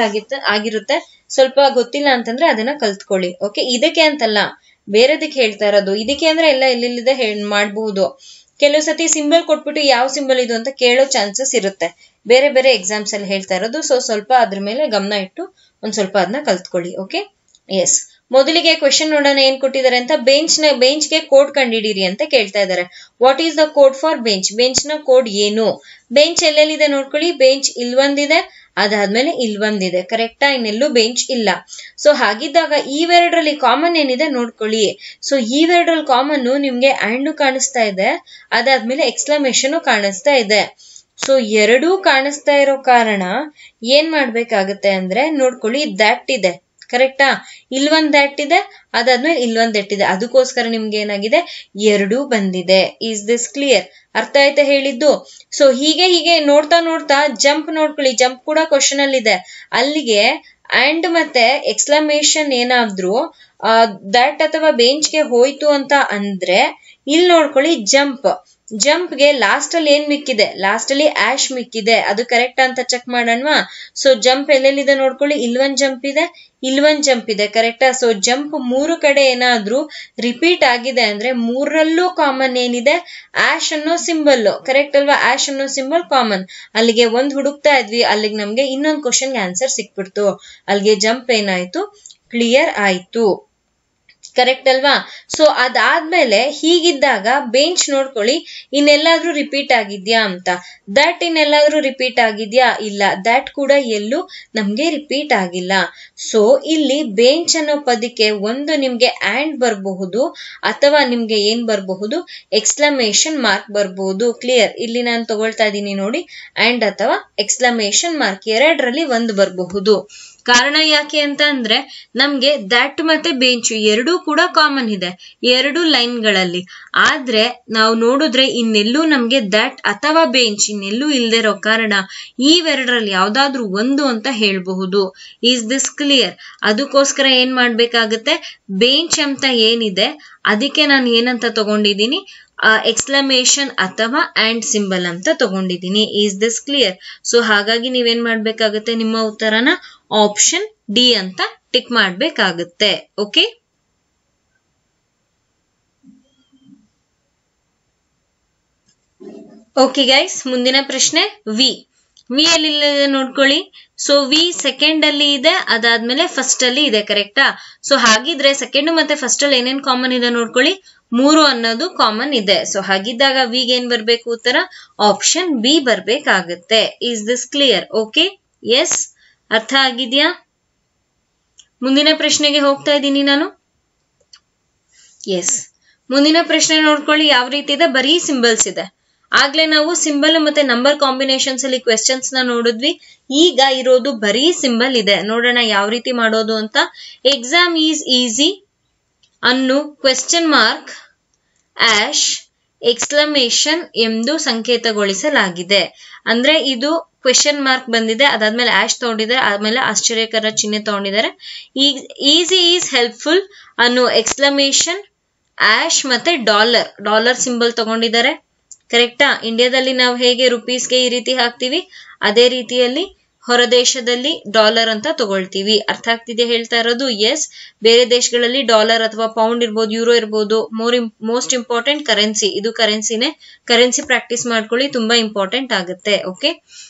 ಆಗಿರುತ್ತೆ. ಸ್ವಲ್ಪ ಗೊತ್ತಿಲ್ಲ ಅಂತಂದ್ರೆ ಅದನ್ನ ಕಲ್ತ್ಕೊಳ್ಳಿ. ಓಕೆ? ಇದಕ್ಕೆ ಅಂತಲ್ಲ, ಬೇರೆದಕ್ಕೆ ಹೇಳ್ತಾ ಇರೋದು. ಇದಕ್ಕೆ ಅಂದ್ರೆ ಎಲ್ಲ ಎಲ್ಲಿದೆ ಮಾಡಬಹುದು. ಕೆಲವು ಸತಿ ಸಿಂಬಲ್ ಕೊಟ್ಬಿಟ್ಟು ಯಾವ ಸಿಂಬಲ್ ಇದು ಅಂತ ಕೇಳೋ ಚಾನ್ಸಸ್ ಇರುತ್ತೆ. ಬೇರೆ ಬೇರೆ ಎಕ್ಸಾಮ್ಸ್ ಅಲ್ಲಿ ಹೇಳ್ತಾ ಇರೋದು. ಸೊ ಸ್ವಲ್ಪ ಅದ್ರ ಮೇಲೆ ಗಮನ ಇಟ್ಟು ಒಂದ್ ಸ್ವಲ್ಪ ಅದನ್ನ ಕಲ್ತ್ಕೊಳ್ಳಿ. ಓಕೆ? ಎಸ್. ಮೊದಲಿಗೆ ಕ್ವೆಶನ್ ನೋಡೋಣ ಏನ್ ಕೊಟ್ಟಿದ್ದಾರೆ ಅಂತ. ಬೆಂಚ್ ಗೆ ಕೋಡ್ ಕಂಡಿಡೀರಿ ಅಂತ ಕೇಳ್ತಾ ಇದ್ದಾರೆ. What is the code for bench? Bench ನ ಕೋಡ್ ಏನು? ಬೆಂಚ್ ಎಲ್ಲೆಲ್ಲಿದೆ ನೋಡ್ಕೊಳ್ಳಿ. ಬೆಂಚ್ ಇಲ್ವಂದಿದೆ, ಅದಾದ್ಮೇಲೆ ಇಲ್ವಂದಿದೆ. ಕರೆಕ್ಟಾ? ಇನ್ನೆಲ್ಲೂ ಬೆಂಚ್ ಇಲ್ಲ. ಸೊ ಹಾಗಿದ್ದಾಗ ಇವೆರಡರಲ್ಲಿ ಕಾಮನ್ ಏನಿದೆ ನೋಡ್ಕೊಳ್ಳಿ. ಸೊ ಇವೆರಡರಲ್ಲಿ ಕಾಮನ್ ನಿಮ್ಗೆ ಆಂಡ್ ಕಾಣಿಸ್ತಾ ಇದೆ, ಅದಾದ್ಮೇಲೆ ಎಕ್ಸ್ಕ್ಲಮೇಷನ್ ಕಾಣಿಸ್ತಾ ಇದೆ. ಸೊ ಎರಡೂ ಕಾಣಿಸ್ತಾ ಇರೋ ಕಾರಣ ಏನ್ ಮಾಡ್ಬೇಕಾಗತ್ತೆ ಅಂದ್ರೆ ನೋಡ್ಕೊಳ್ಳಿ, ದ್ಯಾಟ್ ಇದೆ. ಕರೆಕ್ಟಾ? ಇಲ್ವಂದ್ ದ್ಯಾಟ್ ಇದೆ, ಅದಾದ್ಮೇಲೆ ಇಲ್ವಂದ್ ದಟ್ ಇದೆ. ಅದಕ್ಕೋಸ್ಕರ ನಿಮ್ಗೆ ಏನಾಗಿದೆ, ಎರಡೂ ಬಂದಿದೆ. Is this clear? ಅರ್ಥ ಆಯ್ತಾ ಹೇಳಿದ್ದು? ಸೊ ಹೀಗೆ ನೋಡ್ತಾ ನೋಡ್ತಾ ಜಂಪ್ ನೋಡ್ಕೊಳ್ಳಿ. ಜಂಪ್ ಕೂಡ ಕ್ವಶನ್ ಅಲ್ಲಿ ಇದೆ. ಅಲ್ಲಿಗೆ ಅಂಡ್ ಮತ್ತೆ ಎಕ್ಸ್ಕ್ಲಮೇಷನ್ ಏನಾದ್ರೂ ದಟ್ ಅಥವಾ ಬೆಂಚ್ ಗೆ ಹೋಯ್ತು ಅಂತ ಅಂದ್ರೆ ಇಲ್ಲಿ ನೋಡ್ಕೊಳ್ಳಿ, ಜಂಪ್ ಗೆ ಲಾಸ್ಟ್ ಅಲ್ಲಿ ಏನ್ ಮಿಕ್ಕಿದೆ? ಲಾಸ್ಟ್ ಅಲ್ಲಿ ಆಶ್ ಮಿಕ್ಕಿದೆ. ಅದು ಕರೆಕ್ಟ್ ಅಂತ ಚೆಕ್ ಮಾಡೋಣವಾ? ಸೊ ಜಂಪ್ ಎಲ್ಲೆಲ್ಲಿದೆ ನೋಡ್ಕೊಳ್ಳಿ. ಇಲ್ವಂದ್ ಜಂಪ್ ಇದೆ, ಇಲ್ವಂದ್ ಜಂಪ್ ಇದೆ. ಕರೆಕ್ಟಾ? ಸೊ ಜಂಪ್ 3 ಕಡೆ ಏನಾದ್ರೂ ರಿಪೀಟ್ ಆಗಿದೆ ಅಂದ್ರೆ ಮೂರಲ್ಲೂ ಕಾಮನ್ ಏನಿದೆ? ಆಶ್ ಅನ್ನೋ ಸಿಂಬಲ್. ಕರೆಕ್ಟ್ ಅಲ್ವಾ? ಆಶ್ ಅನ್ನೋ ಸಿಂಬಲ್ ಕಾಮನ್. ಅಲ್ಲಿಗೆ ಒಂದ್ ಹುಡುಕ್ತಾ ಇದ್ವಿ, ಅಲ್ಲಿಗೆ ನಮ್ಗೆ ಇನ್ನೊಂದು ಕ್ವಶನ್ಗೆ ಆನ್ಸರ್ ಸಿಕ್ಬಿಡ್ತು. ಅಲ್ಲಿಗೆ ಜಂಪ್ ಏನಾಯ್ತು? ಕ್ಲಿಯರ್ ಆಯ್ತು. ಕರೆಕ್ಟ್ ಅಲ್ವಾ? ಸೊ ಅದಾದ್ಮೇಲೆ ಹೀಗಿದ್ದಾಗ ಬೆಂಚ್ ನೋಡ್ಕೊಳ್ಳಿ, ಇನ್ನೆಲ್ಲಾದ್ರೂ ರಿಪೀಟ್ ಆಗಿದ್ಯಾ ಅಂತ. ದಟ್ ಇನ್ನೆಲ್ಲಾದ್ರೂ ರಿಪೀಟ್ ಆಗಿದ್ಯಾ? ಇಲ್ಲ. ದಟ್ ಕೂಡ ಎಲ್ಲೂ ನಮ್ಗೆ ರಿಪೀಟ್ ಆಗಿಲ್ಲ. ಸೊ ಇಲ್ಲಿ ಬೆಂಚ್ ಅನ್ನೋ ಪದಕ್ಕೆ ಒಂದು ನಿಮ್ಗೆ ಆಂಡ್ ಬರಬಹುದು, ಅಥವಾ ನಿಮ್ಗೆ ಏನ್ ಬರಬಹುದು? ಎಕ್ಸ್ಕ್ಲಮೇಷನ್ ಮಾರ್ಕ್ ಬರಬಹುದು. ಕ್ಲಿಯರ್? ಇಲ್ಲಿ ನಾನು ತಗೊಳ್ತಾ ಇದ್ದೀನಿ ನೋಡಿ, ಆಂಡ್ ಅಥವಾ ಎಕ್ಸ್ಕ್ಲಮೇಷನ್ ಮಾರ್ಕ್ ಎರಡರಲ್ಲಿ ಒಂದು ಬರಬಹುದು. ಕಾರಣ ಯಾಕೆ ಅಂತ ಅಂದ್ರೆ ನಮ್ಗೆ ದಟ್ ಮತ್ತೆ ಬೆಂಚ್ ಎರಡೂ ಕೂಡ ಕಾಮನ್ ಇದೆ ಎರಡು ಲೈನ್ಗಳಲ್ಲಿ. ಆದ್ರೆ ನಾವು ನೋಡಿದ್ರೆ ಇನ್ನೆಲ್ಲೂ ನಮ್ಗೆ ದಟ್ ಅಥವಾ ಬೆಂಚ್ ಇನ್ನೆಲ್ಲೂ ಇಲ್ದೇ ಇರೋ ಕಾರಣ ಇವೆರಡರಲ್ಲಿ ಯಾವ್ದಾದ್ರು ಒಂದು ಅಂತ ಹೇಳ್ಬಹುದು. Is this clear? ಅದಕ್ಕೋಸ್ಕರ ಏನ್ ಮಾಡ್ಬೇಕಾಗತ್ತೆ, ಬೆಂಚ್ ಅಂತ ಏನಿದೆ ಅದಕ್ಕೆ ನಾನು ಏನಂತ ತಗೊಂಡಿದ್ದೀನಿ, ಎಕ್ಸ್ಕ್ಲಮೇಷನ್ ಅಥವಾ ಆಂಡ್ ಸಿಂಬಲ್ ಅಂತ ತಗೊಂಡಿದ್ದೀನಿ. Is this clear? ಸೊ ಹಾಗಾಗಿ ನೀವೇನ್ ಮಾಡ್ಬೇಕಾಗತ್ತೆ, ನಿಮ್ಮ ಉತ್ತರನ ಆಪ್ಷನ್ ಡಿ ಅಂತ ಟಿಕ್ ಮಾಡ್ಬೇಕಾಗತ್ತೆ. ಓಕೆ? ಓಕೆ ಗೈಸ್, ಮುಂದಿನ ಪ್ರಶ್ನೆ ವಿ ಎಲ್ಲಿದೆ ನೋಡ್ಕೊಳ್ಳಿ. ಸೊ ವಿ ಸೆಕೆಂಡ್ ಅಲ್ಲಿ ಇದೆ, ಅದಾದ್ಮೇಲೆ ಫಸ್ಟ್ ಅಲ್ಲಿ ಇದೆ. ಕರೆಕ್ಟಾ? ಸೊ ಹಾಗಿದ್ರೆ ಸೆಕೆಂಡ್ ಮತ್ತೆ ಫಸ್ಟ್ ಅಲ್ಲಿ ಏನೇನ್ ಕಾಮನ್ ಇದೆ ನೋಡ್ಕೊಳ್ಳಿ. 3 ಅನ್ನೋದು ಕಾಮನ್ ಇದೆ. ಸೊ ಹಾಗಿದ್ದಾಗ ವಿಗೆ ಏನ್ ಬರ್ಬೇಕು ಉತ್ತರ? ಆಪ್ಷನ್ ಬಿ ಬರ್ಬೇಕಾಗತ್ತೆ. Is this clear? Okay? Yes. ಅರ್ಥ ಆಗಿದ್ಯಾ? ಮುಂದಿನ ಪ್ರಶ್ನೆಗೆ ಹೋಗ್ತಾ ಇದ್ದೀನಿ ನಾನು. ಎಸ್. ಮುಂದಿನ ಪ್ರಶ್ನೆ ನೋಡ್ಕೊಳ್ಳಿ ಯಾವ ರೀತಿ ಇದೆ. ಬರೀ ಸಿಂಬಲ್ಸ್ ಇದೆ. ಆಗ್ಲೇ ನಾವು ಸಿಂಬಲ್ ಮತ್ತೆ ನಂಬರ್ ಕಾಂಬಿನೇಷನ್ಸ್ ಅಲ್ಲಿ ಕ್ವೆಶ್ಚನ್ಸ್ ನ ನೋಡಿದ್ವಿ. ಈಗ ಇರೋದು ಬರೀ ಸಿಂಬಲ್ ಇದೆ. ನೋಡೋಣ ಯಾವ ರೀತಿ ಮಾಡೋದು ಅಂತ. ಎಕ್ಸಾಮ್ ಈಸ್ ಈಸಿ ಅನ್ನು ಕ್ವೆಶ್ಚನ್ ಮಾರ್ಕ್ ಆಶ್ ಎಕ್ಸ್ಕ್ಲಮೇಷನ್ ಎಂದು ಸಂಕೇತಗೊಳಿಸಲಾಗಿದೆ. ಅಂದ್ರೆ ಇದು ಕ್ವೆಶ್ಚನ್ ಮಾರ್ಕ್ ಬಂದಿದೆ, ಅದಾದ್ಮೇಲೆ ಆಶ್ ತಗೊಂಡಿದ್ದಾರೆ, ಆದ್ಮೇಲೆ ಆಶ್ಚರ್ಯಕರ ಚಿಹ್ನೆ ತಗೊಂಡಿದ್ದಾರೆ. ಈಸಿ ಈಸ್ ಹೆಲ್ಪ್ಫುಲ್ ಅನ್ನು ಎಕ್ಸ್ಕ್ಲಮೇಷನ್ ಆಶ್ ಮತ್ತೆ ಡಾಲರ್ ಸಿಂಬಲ್ ತಗೊಂಡಿದ್ದಾರೆ. ಕರೆಕ್ಟಾ? ಇಂಡಿಯಾದಲ್ಲಿ ನಾವು ಹೇಗೆ ರುಪೀಸ್ಗೆ ಈ ರೀತಿ ಹಾಕ್ತಿವಿ, ಅದೇ ರೀತಿಯಲ್ಲಿ ಹೊರದೇಶದಲ್ಲಿ ಡಾಲರ್ ಅಂತ ತಗೊಳ್ತೀವಿ. ಅರ್ಥ ಆಗ್ತಿದೆ ಹೇಳ್ತಾ ಇರೋದು? ಎಸ್. ಬೇರೆ ದೇಶಗಳಲ್ಲಿ ಡಾಲರ್ ಅಥವಾ ಪೌಂಡ್ ಇರ್ಬೋದು, ಯೂರೋ ಇರ್ಬೋದು. ಮೋಸ್ಟ್ ಇಂಪಾರ್ಟೆಂಟ್ ಕರೆನ್ಸಿ, ಇದು ಕರೆನ್ಸಿನೇ. ಕರೆನ್ಸಿ ಪ್ರಾಕ್ಟೀಸ್ ಮಾಡ್ಕೊಳ್ಳಿ, ತುಂಬಾ ಇಂಪಾರ್ಟೆಂಟ್ ಆಗುತ್ತೆ. Okay?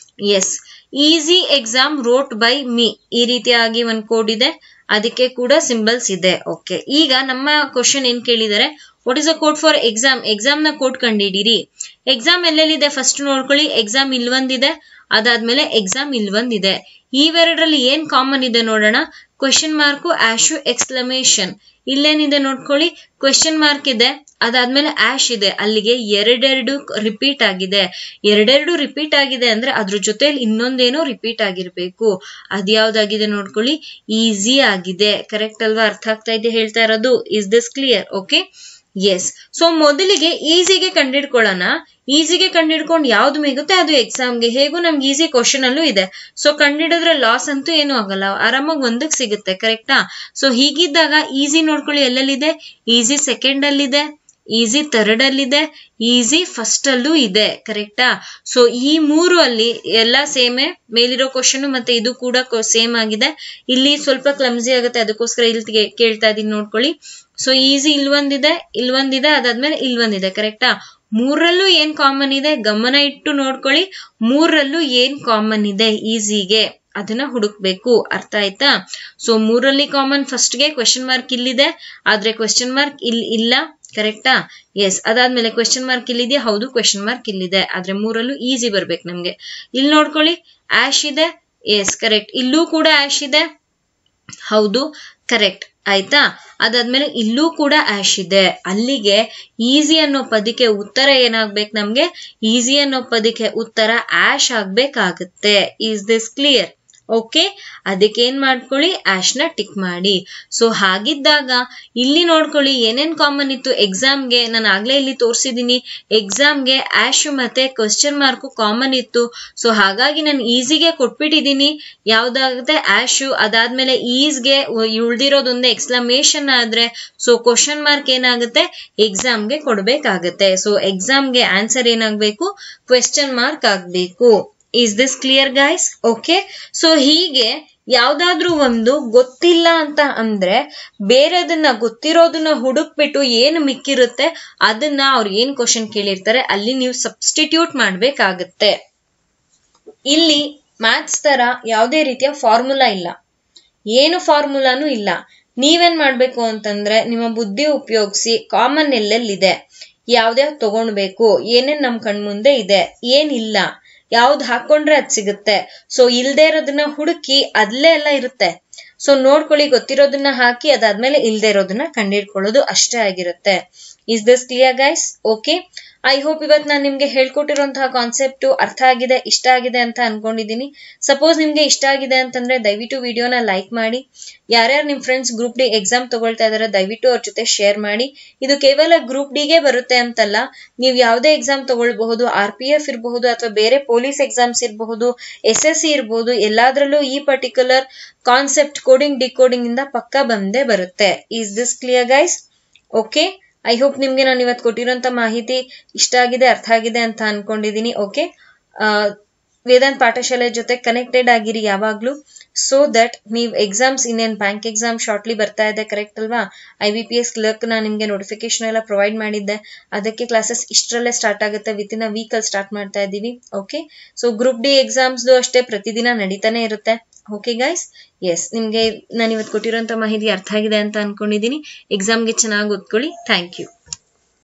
Yes. Easy exam wrote by me, ಈ ರೀತಿಯಾಗಿ ಒಂದು ಕೋಡ್ ಇದೆ, ಅದಕ್ಕೆ ಕೂಡ ಸಿಂಬಲ್ಸ್ ಇದೆ. ಓಕೆ? ಈಗ ನಮ್ಮ ಕ್ವಶನ್ ಏನ್ ಕೇಳಿದರೆ, what is the code for exam? Exam ನ ಕೋಡ್ ಕಂಡಿಡೀರಿ. ಎಕ್ಸಾಮ್ ಎಲ್ಲೆಲ್ಲಿದೆ ಫಸ್ಟ್ ನೋಡ್ಕೊಳ್ಳಿ. ಎಕ್ಸಾಮ್ ಇಲ್ವಂದಿದೆ, ಅದಾದ್ಮೇಲೆ ಎಕ್ಸಾಮ್ ಇಲ್ವಂದಿದೆ. ಇವೆರಡರಲ್ಲಿ ಏನ್ ಕಾಮನ್ ಇದೆ ನೋಡೋಣ. ಕ್ವೆಶ್ಚನ್ ಮಾರ್ಕ್ ಆಶು ಎಕ್ಸ್ಕ್ಲಮೇಷನ್. ಇಲ್ಲೇನಿದೆ ನೋಡ್ಕೊಳ್ಳಿ, ಕ್ವೆಶ್ಚನ್ ಮಾರ್ಕ್ ಇದೆ, ಅದಾದ್ಮೇಲೆ ಆಶ್ ಇದೆ. ಅಲ್ಲಿಗೆ ಎರಡೆರಡು ರಿಪೀಟ್ ಆಗಿದೆ. ಎರಡೆರಡು ರಿಪೀಟ್ ಆಗಿದೆ ಅಂದ್ರೆ ಅದ್ರ ಜೊತೆಲಿ ಇನ್ನೊಂದೇನೋ ರಿಪೀಟ್ ಆಗಿರ್ಬೇಕು. ಅದ್ಯಾವ್ದಾಗಿದೆ ನೋಡ್ಕೊಳ್ಳಿ, ಈಸಿ ಆಗಿದೆ. ಕರೆಕ್ಟ್ ಅಲ್ವಾ? ಅರ್ಥ ಆಗ್ತಾ ಇದೆ ಹೇಳ್ತಾ ಇರೋದು? Is this clear? Okay, yes. So ಮೊದಲಿಗೆ ಈಸಿಗೆ ಕಂಡಿಡ್ಕೊಳ್ಳೋಣ. ಈಸಿಗೆ ಕಂಡಿಡ್ಕೊಂಡು ಯಾವ್ದು ಮಿಗುತ್ತೆ ಅದು ಎಕ್ಸಾಮ್ಗೆ. ಹೇಗೂ ನಮ್ಗೆ ಈಸಿ ಕ್ವಶನ್ ಅಲ್ಲೂ ಇದೆ. ಸೊ ಕಂಡಿಡಿದ್ರೆ ಲಾಸ್ ಅಂತೂ ಏನು ಆಗಲ್ಲ, ಆರಾಮಾಗಿ ಒಂದಕ್ಕೆ ಸಿಗುತ್ತೆ. ಕರೆಕ್ಟಾ? ಸೊ ಹೀಗಿದ್ದಾಗ ಈಸಿ ನೋಡ್ಕೊಳ್ಳಿ ಎಲ್ಲೆಲ್ಲಿದೆ. ಈಸಿ ಸೆಕೆಂಡ್ ಅಲ್ಲಿದೆ, ಈಸಿ ಥರ್ಡ್ ಅಲ್ಲಿದೆ, ಈಸಿ ಫಸ್ಟ್ ಅಲ್ಲೂ ಇದೆ. ಕರೆಕ್ಟಾ? ಸೊ ಈ ಮೂರು ಅಲ್ಲಿ ಎಲ್ಲ ಸೇಮೆ. ಮೇಲಿರೋ ಕ್ವಶನ್ ಮತ್ತೆ ಇದು ಕೂಡ ಸೇಮ್ ಆಗಿದೆ. ಇಲ್ಲಿ ಸ್ವಲ್ಪ ಕ್ಲಮ್ಸಿ ಆಗುತ್ತೆ, ಅದಕ್ಕೋಸ್ಕರ ಇಲ್ಲಿ ಕೇಳ್ತಾ ಇದೀನಿ ನೋಡ್ಕೊಳ್ಳಿ. ಸೊ ಈಸಿ ಇಲ್ವಂದಿದೆ, ಅದಾದ್ಮೇಲೆ ಇಲ್ವಂದಿದೆ. ಕರೆಕ್ಟಾ? ಮೂರಲ್ಲೂ ಏನ್ ಕಾಮನ್ ಇದೆ ಗಮನ ಇಟ್ಟು ನೋಡ್ಕೊಳ್ಳಿ. ಮೂರಲ್ಲೂ ಏನ್ ಕಾಮನ್ ಇದೆ ಈಸಿಗೆ ಅದನ್ನ ಹುಡುಕ್ಬೇಕು. ಅರ್ಥ ಆಯ್ತಾ? ಸೊ ಮೂರಲ್ಲಿ ಕಾಮನ್ ಫಸ್ಟ್ಗೆ ಕ್ವೆಶ್ಚನ್ ಮಾರ್ಕ್ ಇಲ್ಲಿದೆ, ಆದ್ರೆ ಕ್ವೆಶ್ಚನ್ ಮಾರ್ಕ್ ಇಲ್ಲಿ ಇಲ್ಲ. ಕರೆಕ್ಟಾ? ಎಸ್. ಅದಾದ್ಮೇಲೆ ಕ್ವೆಶ್ಚನ್ ಮಾರ್ಕ್ ಇಲ್ಲಿದೆ, ಹೌದು ಕ್ವೆಶ್ಚನ್ ಮಾರ್ಕ್ ಇಲ್ಲಿದೆ, ಆದ್ರೆ ಮೂರಲ್ಲೂ ಈಸಿ ಬರ್ಬೇಕು ನಮ್ಗೆ. ಇಲ್ಲಿ ನೋಡ್ಕೊಳ್ಳಿ, ಆಶ್ ಇದೆ. Yes, correct. ಇಲ್ಲೂ ಕೂಡ ಆಶ್ ಇದೆ, ಹೌದು ಕರೆಕ್ಟ್. ಆಯ್ತಾ? ಅದಾದ್ಮೇಲೆ ಇಲ್ಲೂ ಕೂಡ ಆಶ್ ಇದೆ. ಅಲ್ಲಿಗೆ ಈಸಿ ಅನ್ನೋ ಪದಕ್ಕೆ ಉತ್ತರ ಏನಾಗ್ಬೇಕು ನಮ್ಗೆ? ಈಸಿ ಅನ್ನೋ ಪದಕ್ಕೆ ಉತ್ತರ ಆಶ್ ಆಗ್ಬೇಕಾಗತ್ತೆ. Is this clear? ಓಕೆ, ಅದಕ್ಕೆ ಏನ್ ಮಾಡ್ಕೊಳ್ಳಿ, ಆಶ್ ನ ಟಿಕ್ ಮಾಡಿ. ಸೊ ಹಾಗಿದ್ದಾಗ ಇಲ್ಲಿ ನೋಡ್ಕೊಳ್ಳಿ ಏನೇನ್ ಕಾಮನ್ ಇತ್ತು ಎಕ್ಸಾಮ್ಗೆ. ನಾನು ಆಗ್ಲೇ ಇಲ್ಲಿ ತೋರಿಸಿದೀನಿ, ಎಕ್ಸಾಮ್ಗೆ ಆಶ್ ಮತ್ತೆ ಕ್ವೆಶ್ಚನ್ ಮಾರ್ಕ್ ಕಾಮನ್ ಇತ್ತು. ಸೊ ಹಾಗಾಗಿ ನಾನು ಈಸಿಗೆ ಕೊಟ್ಬಿಟ್ಟಿದೀನಿ. ಯಾವ್ದಾಗುತ್ತೆ? ಆಶು. ಅದಾದ್ಮೇಲೆ ಈಸ್ಗೆ ಉಳ್ದಿರೋದೊಂದೇ ಎಕ್ಸ್ಕ್ಲಮೇಷನ್ ಆದ್ರೆ ಸೊ ಕ್ವೆಶ್ಚನ್ ಮಾರ್ಕ್ ಏನಾಗುತ್ತೆ? ಎಕ್ಸಾಮ್ಗೆ ಕೊಡ್ಬೇಕಾಗತ್ತೆ. ಸೊ ಎಕ್ಸಾಮ್ಗೆ ಆನ್ಸರ್ ಏನಾಗ್ಬೇಕು? ಕ್ವೆಶ್ಚನ್ ಮಾರ್ಕ್ ಆಗ್ಬೇಕು. Is this clear guys? Okay. So ಹೀಗೆ ಯಾವ್ದಾದ್ರೂ ಒಂದು ಗೊತ್ತಿಲ್ಲ ಅಂತ ಅಂದ್ರೆ ಬೇರೆದನ್ನ ಗೊತ್ತಿರೋದನ್ನ ಹುಡುಕ್ಬಿಟ್ಟು ಏನು ಮಿಕ್ಕಿರುತ್ತೆ ಅದನ್ನ ಅವ್ರು ಏನ್ ಕ್ವಶನ್ ಕೇಳಿರ್ತಾರೆ ಅಲ್ಲಿ ನೀವು ಸಬ್ಸ್ಟಿಟ್ಯೂಟ್ ಮಾಡ್ಬೇಕಾಗತ್ತೆ. ಇಲ್ಲಿ ಮ್ಯಾಥ್ಸ್ ತರ ಯಾವುದೇ ರೀತಿಯ ಫಾರ್ಮುಲಾ ಇಲ್ಲ, ಏನು ಫಾರ್ಮುಲಾನು ಇಲ್ಲ. ನೀವೇನ್ ಮಾಡ್ಬೇಕು ಅಂತಂದ್ರೆ ನಿಮ್ಮ ಬುದ್ಧಿ ಉಪಯೋಗಿಸಿ ಕಾಮನ್ ಎಲ್ಲೆಲ್ಲಿದೆ, ಯಾವ್ದ್ಯಾವ್ದು ತಗೊಂಡ್ಬೇಕು, ಏನೇನ್ ನಮ್ ಕಣ್ಮುಂದೆ ಇದೆ, ಏನಿಲ್ಲ, ಯಾವ್ದು ಹಾಕೊಂಡ್ರೆ ಅದ್ ಸಿಗುತ್ತೆ. ಸೊ ಇಲ್ದೇ ಇರೋದನ್ನ ಹುಡುಕಿ ಅದ್ಲೇ ಎಲ್ಲ ಇರುತ್ತೆ. ಸೊ ನೋಡ್ಕೊಳ್ಳಿ, ಗೊತ್ತಿರೋದನ್ನ ಹಾಕಿ ಅದಾದ್ಮೇಲೆ ಇಲ್ದೇ ಇರೋದನ್ನ ಕಂಡಿಡ್ಕೊಳ್ಳೋದು ಅಷ್ಟೇ ಆಗಿರುತ್ತೆ. Is this clear guys? Okay, I hope ಇವತ್ತು ನಾನು ನಿಮ್ಗೆ ಹೇಳ್ಕೊಟ್ಟಿರುವಂತಹ ಕಾನ್ಸೆಪ್ಟ್ ಅರ್ಥ ಆಗಿದೆ, ಇಷ್ಟ ಆಗಿದೆ ಅಂತ ಅನ್ಕೊಂಡಿದೀನಿ. ಸಪೋಸ್ ನಿಮ್ಗೆ ಇಷ್ಟ ಆಗಿದೆ ಅಂತಂದ್ರೆ ದಯವಿಟ್ಟು ವಿಡಿಯೋನ ಲೈಕ್ ಮಾಡಿ. ಯಾರ್ಯಾರು ನಿಮ್ ಫ್ರೆಂಡ್ಸ್ ಗ್ರೂಪ್ ಡಿ ಎಕ್ಸಾಮ್ ತಗೊಳ್ತಾ ಇದಾರೆ ದಯವಿಟ್ಟು ಅವ್ರ ಜೊತೆ ಶೇರ್ ಮಾಡಿ. ಇದು ಕೇವಲ ಗ್ರೂಪ್ ಡಿಗೆ ಬರುತ್ತೆ ಅಂತಲ್ಲ, ನೀವು ಯಾವುದೇ ಎಕ್ಸಾಮ್ ತಗೊಳ್ಬಹುದು. RPF ಇರಬಹುದು ಅಥವಾ ಬೇರೆ ಪೊಲೀಸ್ ಎಕ್ಸಾಮ್ಸ್ ಇರಬಹುದು, SSC ಇರಬಹುದು, ಎಲ್ಲಾದ್ರಲ್ಲೂ ಈ ಪರ್ಟಿಕ್ಯುಲರ್ ಕಾನ್ಸೆಪ್ಟ್ ಕೋಡಿಂಗ್ ಡಿಕೋಡಿಂಗ್ ಇಂದ ಪಕ್ಕ ಬಂದೇ ಬರುತ್ತೆ. Is this clear guys? Okay, I hope ನಿಮ್ಗೆ ನಾನು ಇವತ್ತು ಕೊಟ್ಟಿರೋಂತ ಮಾಹಿತಿ ಇಷ್ಟ ಆಗಿದೆ, ಅರ್ಥ ಆಗಿದೆ ಅಂತ ಅನ್ಕೊಂಡಿದೀನಿ. ಓಕೆ, ವೇದಾಂತ್ ಪಾಠಶಾಲೆ ಜೊತೆ ಕನೆಕ್ಟೆಡ್ ಆಗಿರಿ ಯಾವಾಗ್ಲೂ. ಸೊ ದಟ್ ನೀವು ಎಕ್ಸಾಮ್ಸ್ ಇನ್ನೇನ್ ಬ್ಯಾಂಕ್ ಎಕ್ಸಾಮ್ ಶಾರ್ಟ್ಲಿ ಬರ್ತಾ ಇದೆ, ಕರೆಕ್ಟ್ ಅಲ್ವಾ? IBPS ಕ್ಲರ್ಕ್ ನಾ ನಿಮ್ಗೆ ನೋಟಿಫಿಕೇಶನ್ ಎಲ್ಲ ಪ್ರೊವೈಡ್ ಮಾಡಿದ್ದೆ, ಅದಕ್ಕೆ ಕ್ಲಾಸಸ್ ಇಷ್ಟರಲ್ಲೇ ಸ್ಟಾರ್ಟ್ ಆಗುತ್ತೆ. ವಿತಿನ್ ಅ ವೀಕ್ ಅಲ್ಲಿ ಸ್ಟಾರ್ಟ್ ಮಾಡ್ತಾ ಇದೀವಿ. Okay, so group D exams ಅಷ್ಟೇ ಪ್ರತಿದಿನ ನಡೀತಾನೆ ಇರುತ್ತೆ. ಓಕೆ ಗೈಸ್, ಎಸ್, ನಿಮ್ಗೆ ನಾನು ಇವತ್ತು ಕೊಟ್ಟಿರೋಂತ ಮಾಹಿತಿ ಅರ್ಥ ಆಗಿದೆ ಅಂತ ಅನ್ಕೊಂಡಿದೀನಿ. ಎಕ್ಸಾಮ್ಗೆ ಚೆನ್ನಾಗಿ ಓದ್ಕೊಳ್ಳಿ. Thank you.